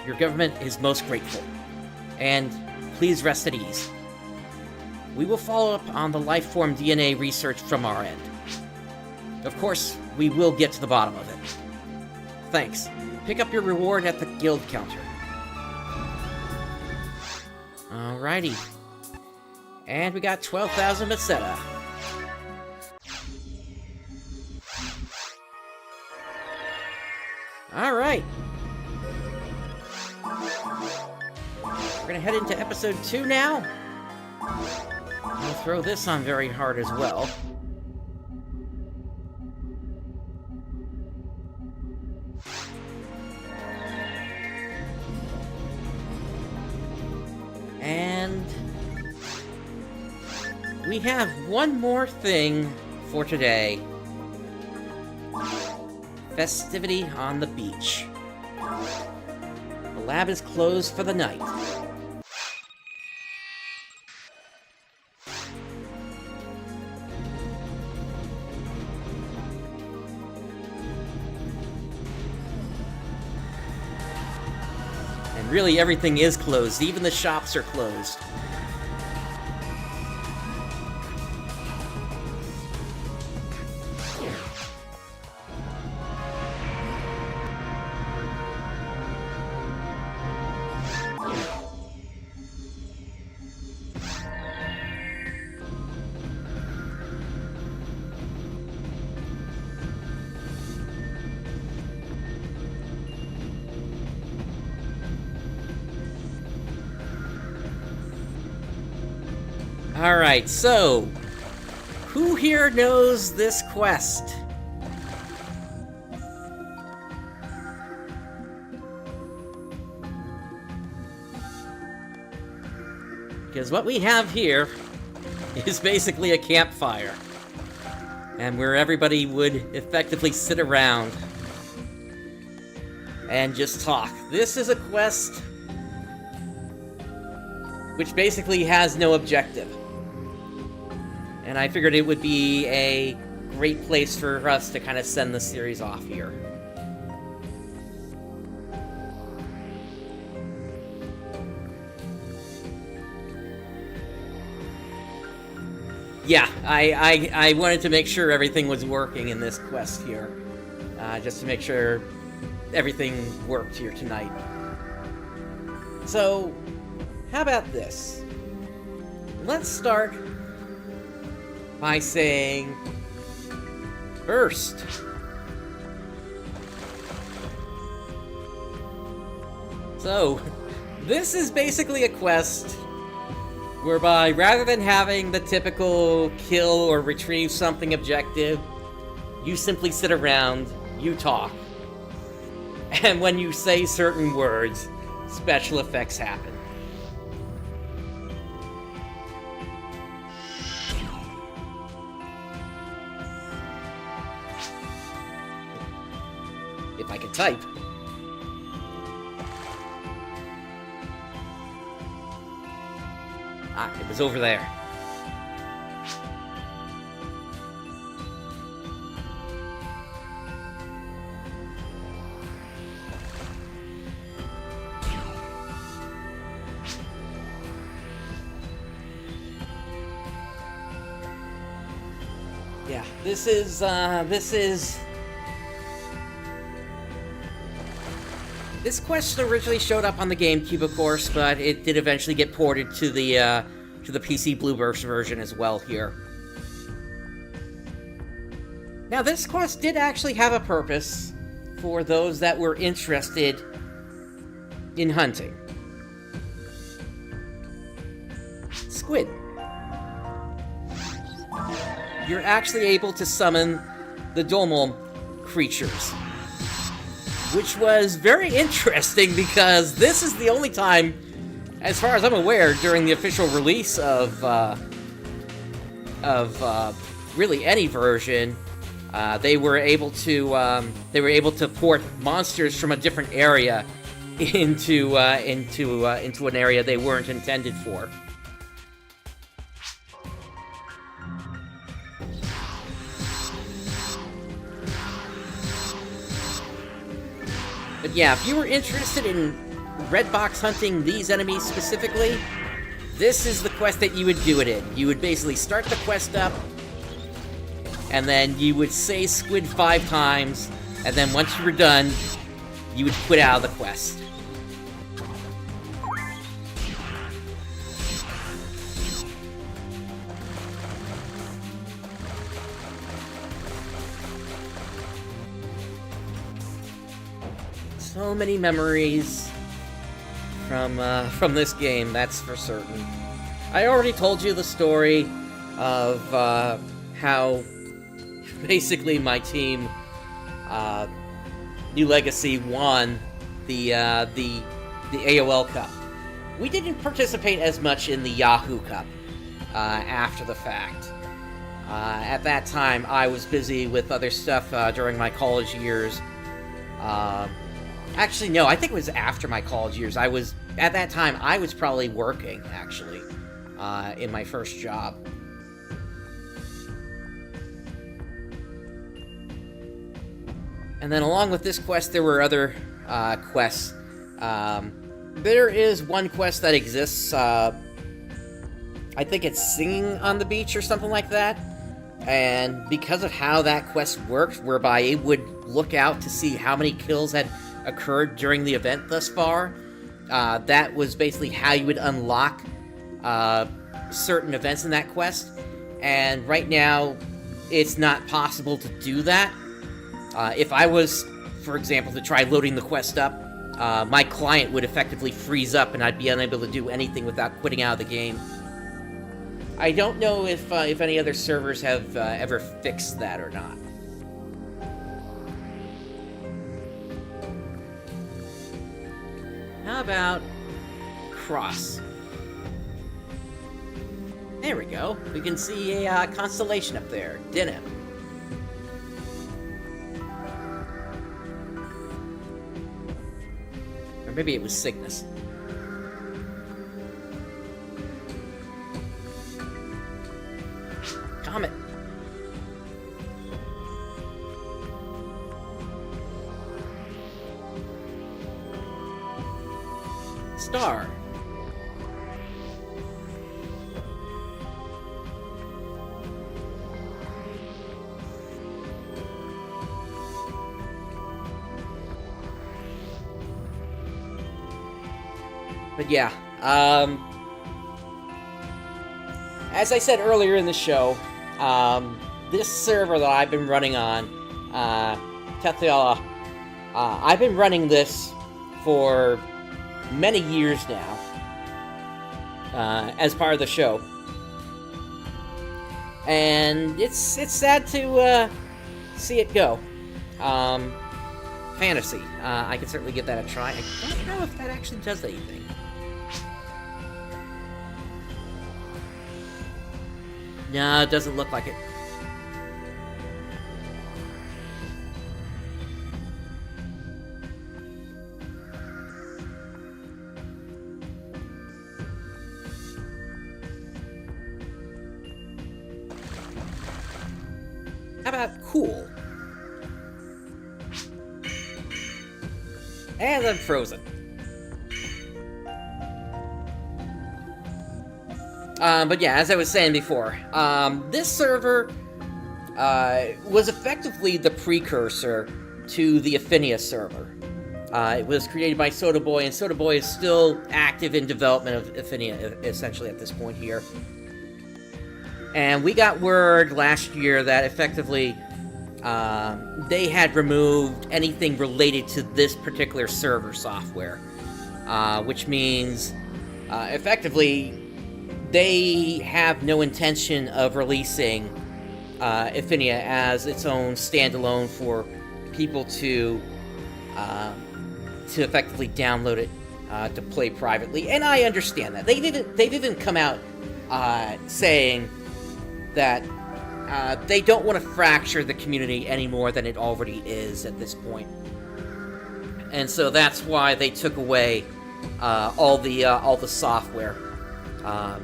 Your government is most grateful. And please rest at ease. We will follow up on the lifeform DNA research from our end. Of course, we will get to the bottom of it. Thanks. Pick up your reward at the guild counter. Alrighty. And we got 12,000 Meseta. Alright. We're gonna head into episode 2 now. I'll throw this on very hard as well. And we have one more thing for today. Festivity on the beach. The lab is closed for the night. And really everything is closed, even the shops are closed. Alright, so, who here knows this quest? Because what we have here is basically a campfire. And where everybody would effectively sit around and just talk. This is a quest which basically has no objective. And I figured it would be a great place for us to kind of send the series off here. Yeah, I wanted to make sure everything was working in this quest here. Just to make sure everything worked here tonight. So, how about this? Let's start by saying first. So, this is basically a quest whereby rather than having the typical kill or retrieve something objective, you simply sit around, you talk. And when you say certain words, special effects happen. If I could type. Ah, it was over there. Yeah, this is this quest originally showed up on the GameCube, of course, but it did eventually get ported to the PC Blueburst version as well here. Now, this quest did actually have a purpose for those that were interested in hunting. Squid. You're actually able to summon the Domo creatures, which was very interesting because this is the only time, as far as I'm aware, during the official release of really any version, they were able to port monsters from a different area into an area they weren't intended for. But yeah, if you were interested in red box hunting these enemies specifically, this is the quest that you would do it in. You would basically start the quest up, and then you would say squid 5 times, and then once you were done, you would quit out of the quest. So many memories from this game, that's for certain. I already told you the story of how basically my team, New Legacy, won the AOL Cup. We didn't participate as much in the Yahoo Cup after the fact. At that time, I was busy with other stuff during my college years. Actually, no, I think it was after my college years. At that time, I was probably working, actually, in my first job. And then along with this quest, there were other quests. There is one quest that exists, I think it's Singing on the Beach or something like that. And because of how that quest worked, whereby it would look out to see how many kills had occurred during the event thus far, that was basically how you would unlock certain events in that quest. And right now, it's not possible to do that. If I was, for example, to try loading the quest up, my client would effectively freeze up and I'd be unable to do anything without quitting out of the game. I don't know if any other servers have ever fixed that or not. How about Cross? There we go. We can see a constellation up there. Denham. Or maybe it was Cygnus. Comet. Star. But yeah, as I said earlier in the show, this server that I've been running on, Tethealla, I've been running this for many years now, as part of the show. And it's sad to see it go. Phantasy. I can certainly give that a try. I don't know if that actually does anything. No, it doesn't look like it. How about cool? And I'm frozen. But yeah, as I was saying before, this server was effectively the precursor to the Ephinea server. It was created by Sodaboy, and Sodaboy is still active in development of Ephinea, essentially, at this point here. And we got word last year that effectively they had removed anything related to this particular server software, which means effectively they have no intention of releasing Ephinea as its own standalone for people to effectively download it to play privately. And I understand that. They've even come out saying that they don't want to fracture the community any more than it already is at this point. And so that's why they took away all the software.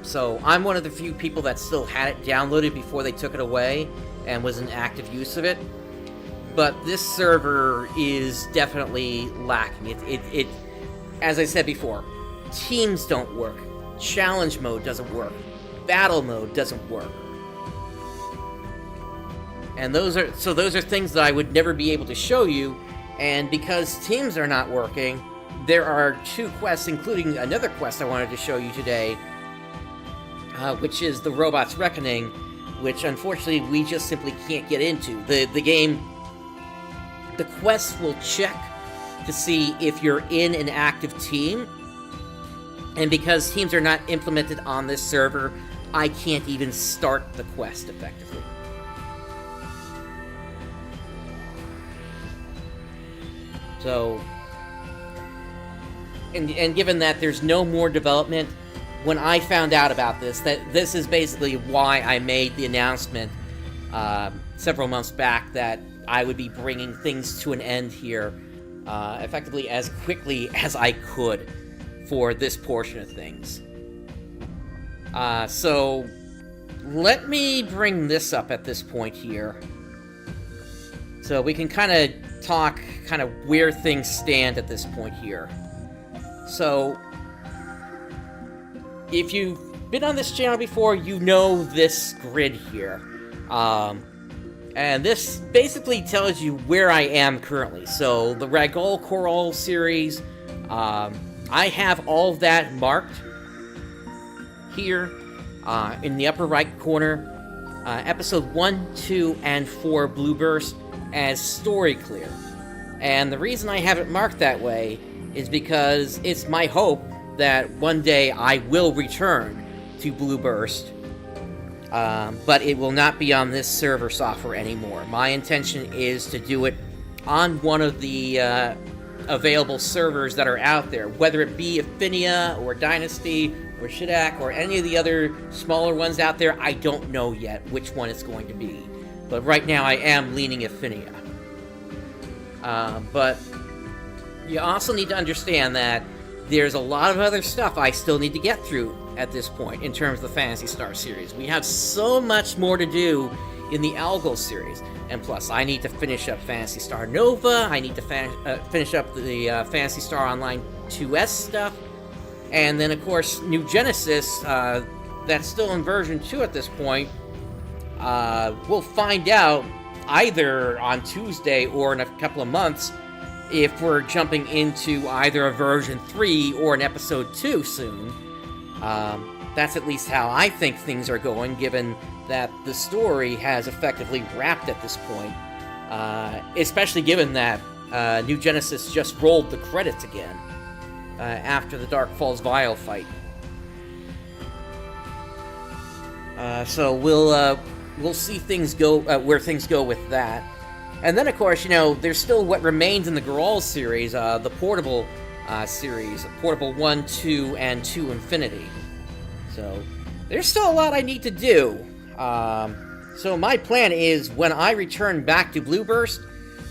So I'm one of the few people that still had it downloaded before they took it away and was in active use of it. But this server is definitely lacking. It as I said before, teams don't work. Challenge mode doesn't work. Battle mode doesn't work. And those are things that I would never be able to show you, and because teams are not working, there are 2 quests, including another quest I wanted to show you today, which is the Robot's Reckoning, which unfortunately we just simply can't get into. The game, the quest will check to see if you're in an active team, and because teams are not implemented on this server, I can't even start the quest effectively. So, and given that there's no more development, when I found out about this, that this is basically why I made the announcement several months back that I would be bringing things to an end here, effectively as quickly as I could for this portion of things. So, let me bring this up at this point here, so we can kind of talk where things stand at this point here. So, if you've been on this channel before, you know this grid here. And this basically tells you where I am currently. So, the Ragol Coral series, I have all of that marked here in the upper right corner. Episode 1, 2, and 4 Blue Burst as story clear. And the reason I have it marked that way is because it's my hope that one day I will return to Blue Burst, but it will not be on this server software anymore. My intention is to do it on one of the available servers that are out there, whether it be Ephinea or Dynasty or Shidak or any of the other smaller ones out there. I don't know yet which one it's going to be, but right now I am leaning Ephinea. But you also need to understand that there's a lot of other stuff I still need to get through at this point in terms of the Phantasy Star series. We have so much more to do in the Algol series. And plus, I need to finish up Phantasy Star Nova, I need to finish up the Phantasy Star Online 2S stuff, and then, of course, New Genesis, that's still in version 2 at this point. We'll find out either on Tuesday or in a couple of months if we're jumping into either a version 3 or an episode 2 soon. That's at least how I think things are going, given that the story has effectively wrapped at this point. Especially given that New Genesis just rolled the credits again after the Dark Falls Vial fight. So we'll see things go where things go with that. And then, of course, you know, there's still what remains in the Grawl series, the Portable series, Portable 1, 2, and 2 Infinity. So there's still a lot I need to do. So my plan is, when I return back to Blueburst,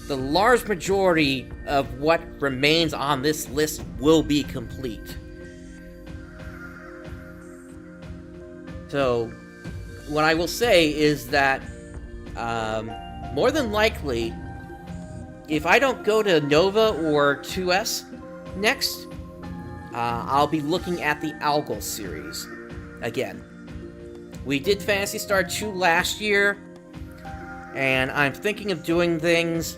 the large majority of what remains on this list will be complete. So what I will say is that, more than likely, if I don't go to Nova or 2S next, I'll be looking at the Algol series again. We did Phantasy Star 2 last year, and I'm thinking of doing things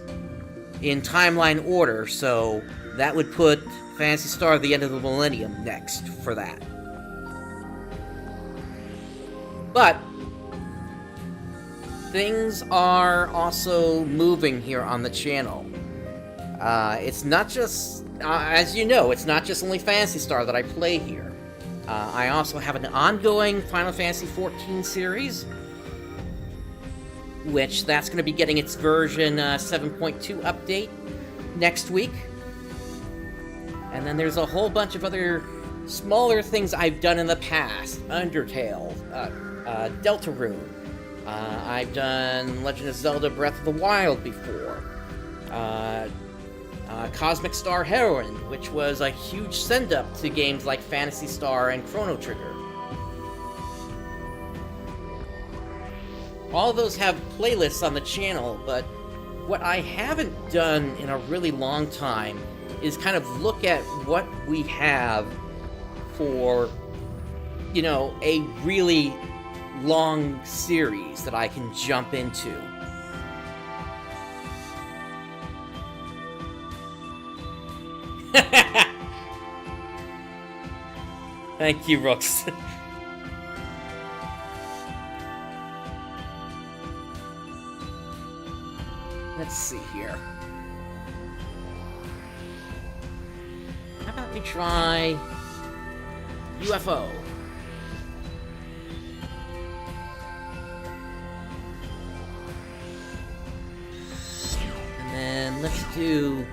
in timeline order, so that would put Phantasy Star The End of the Millennium next for that. But things are also moving here on the channel. It's not just, as you know, it's not just only Phantasy Star that I play here. I also have an ongoing Final Fantasy XIV series, which that's going to be getting its version 7.2 update next week. And then there's a whole bunch of other smaller things I've done in the past. Undertale, Deltarune. I've done Legend of Zelda Breath of the Wild before. Cosmic Star Heroine, which was a huge send-up to games like Phantasy Star and Chrono Trigger. All of those have playlists on the channel, but what I haven't done in a really long time is kind of look at what we have for, you know, a really long series that I can jump into. Thank you, Rooks. Let's see here. How about we try UFO? And then let's do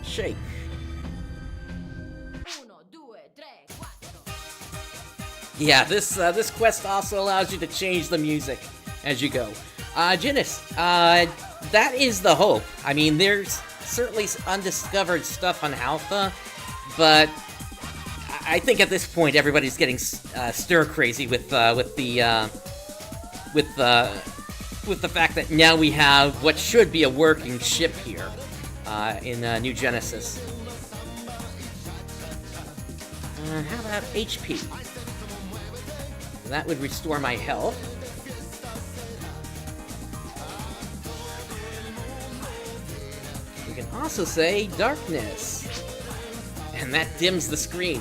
Shake. Yeah, this quest also allows you to change the music as you go. Jinnis, that is the hope. I mean, there's certainly undiscovered stuff on Alpha, but I think at this point everybody's getting stir crazy with the fact that now we have what should be a working ship here in New Genesis. How about HP? That would restore my health. We can also say darkness, and that dims the screen.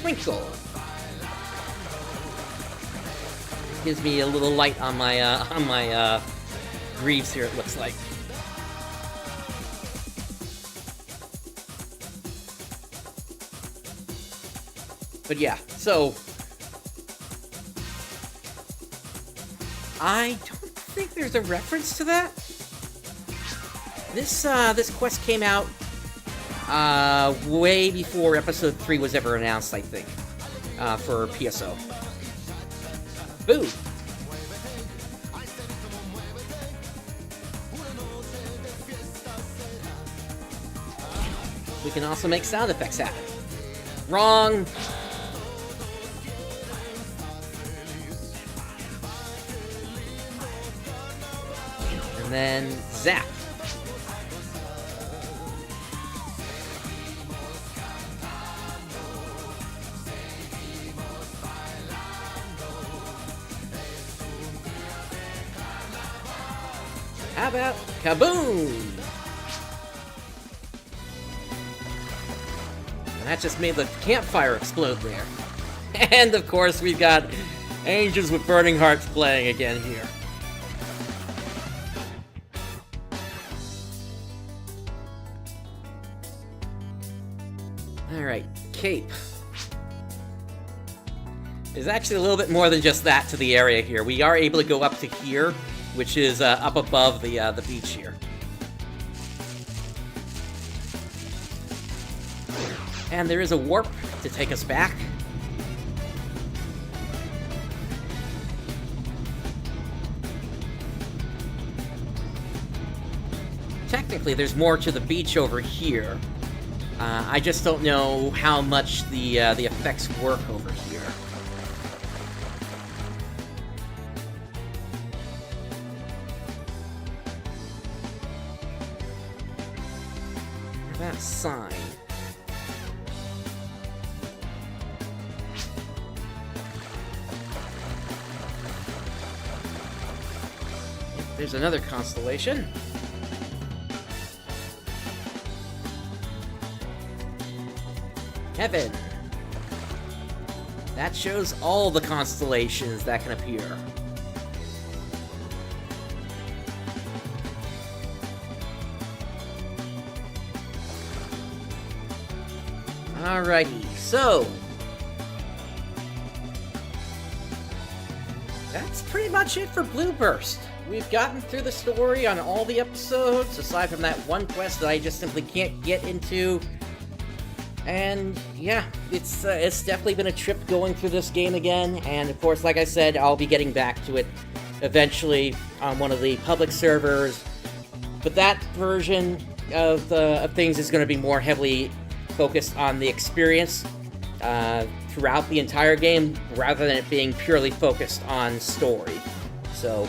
Twinkle gives me a little light on my greaves here, it looks like. But yeah, so I don't think there's a reference to that. This quest came out way before Episode 3 was ever announced, I think, for PSO. Boo! We can also make sound effects happen. Wrong! And then zap. How about kaboom? And that just made the campfire explode there. And of course, we've got Angels with Burning Hearts playing again here. Alright, cape. There's actually a little bit more than just that to the area here. We are able to go up to here, which is up above the beach here. And there is a warp to take us back. Technically, there's more to the beach over here. I just don't know how much the effects work over here. That sign. There's another constellation. Heaven. That shows all the constellations that can appear. Alrighty, so that's pretty much it for Blue Burst. We've gotten through the story on all the episodes, aside from that one quest that I just simply can't get into. And yeah, it's definitely been a trip going through this game again, and of course, like I said, I'll be getting back to it eventually on one of the public servers, but that version of things is going to be more heavily focused on the experience throughout the entire game, rather than it being purely focused on story. So,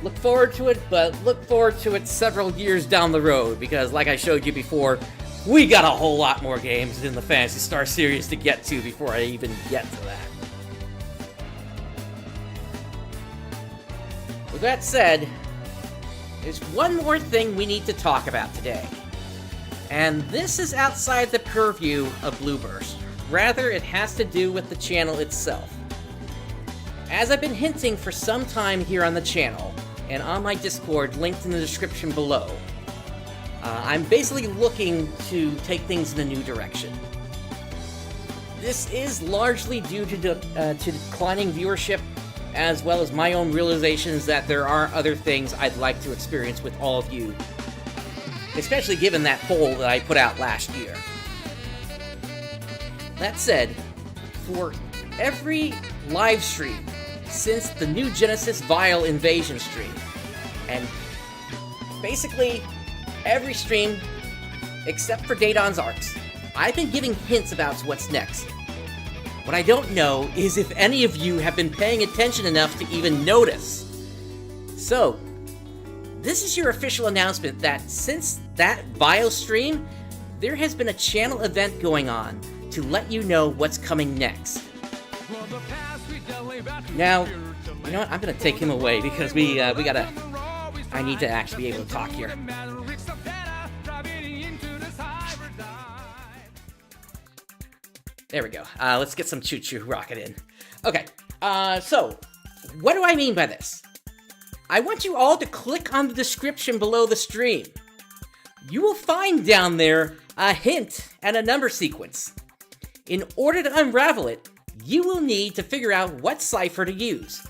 look forward to it, but look forward to it several years down the road, because like I showed you before, we got a whole lot more games in the Phantasy Star series to get to before I even get to that. With that said, there's one more thing we need to talk about today. And this is outside the purview of Blue Burst. Rather, it has to do with the channel itself. As I've been hinting for some time here on the channel, and on my Discord linked in the description below, I'm basically looking to take things in a new direction. This is largely due to declining viewership, as well as my own realizations that there are other things I'd like to experience with all of you, especially given that poll that I put out last year. That said, for every live stream since the New Genesis Vile Invasion stream, and basically every stream except for Daedon's Arcs, I've been giving hints about what's next. What I don't know is if any of you have been paying attention enough to even notice. So, this is your official announcement that since that Vile stream, there has been a channel event going on to let you know what's coming next. Now, you know what? I'm gonna take him away because I need to actually be able to talk here. There we go. Let's get some choo-choo rocket in. Okay, so, what do I mean by this? I want you all to click on the description below the stream. You will find down there a hint and a number sequence. In order to unravel it, you will need to figure out what cipher to use.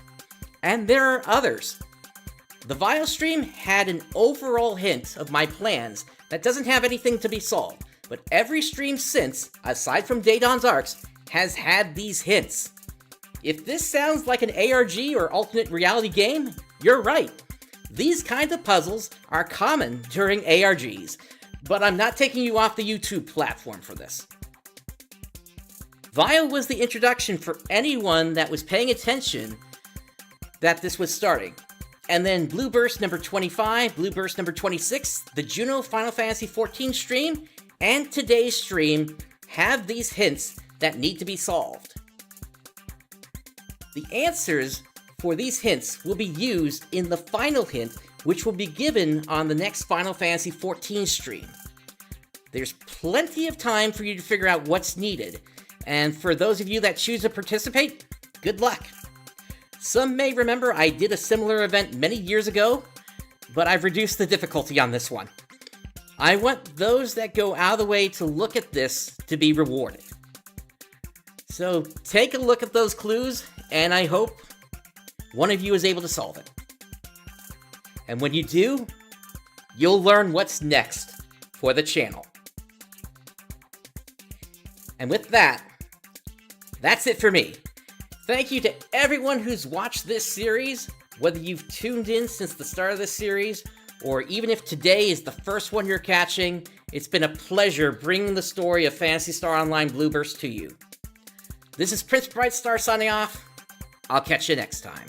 And there are others. The Vile stream had an overall hint of my plans that doesn't have anything to be solved, but every stream since, aside from Daedon's Arcs, has had these hints. If this sounds like an ARG or alternate reality game, you're right. These kinds of puzzles are common during ARGs, but I'm not taking you off the YouTube platform for this. Vile was the introduction for anyone that was paying attention that this was starting. And then Blue Burst number 25, Blue Burst number 26, the Juno Final Fantasy XIV stream, and today's stream have these hints that need to be solved. The answers for these hints will be used in the final hint, which will be given on the next Final Fantasy XIV stream. There's plenty of time for you to figure out what's needed, and for those of you that choose to participate, good luck. Some may remember I did a similar event many years ago, but I've reduced the difficulty on this one. I want those that go out of the way to look at this to be rewarded. So take a look at those clues, and I hope one of you is able to solve it. And when you do, you'll learn what's next for the channel. And with that, that's it for me. Thank you to everyone who's watched this series, whether you've tuned in since the start of this series, or even if today is the first one you're catching. It's been a pleasure bringing the story of Phantasy Star Online Blueburst to you. This is PrinceBrightstar signing off. I'll catch you next time.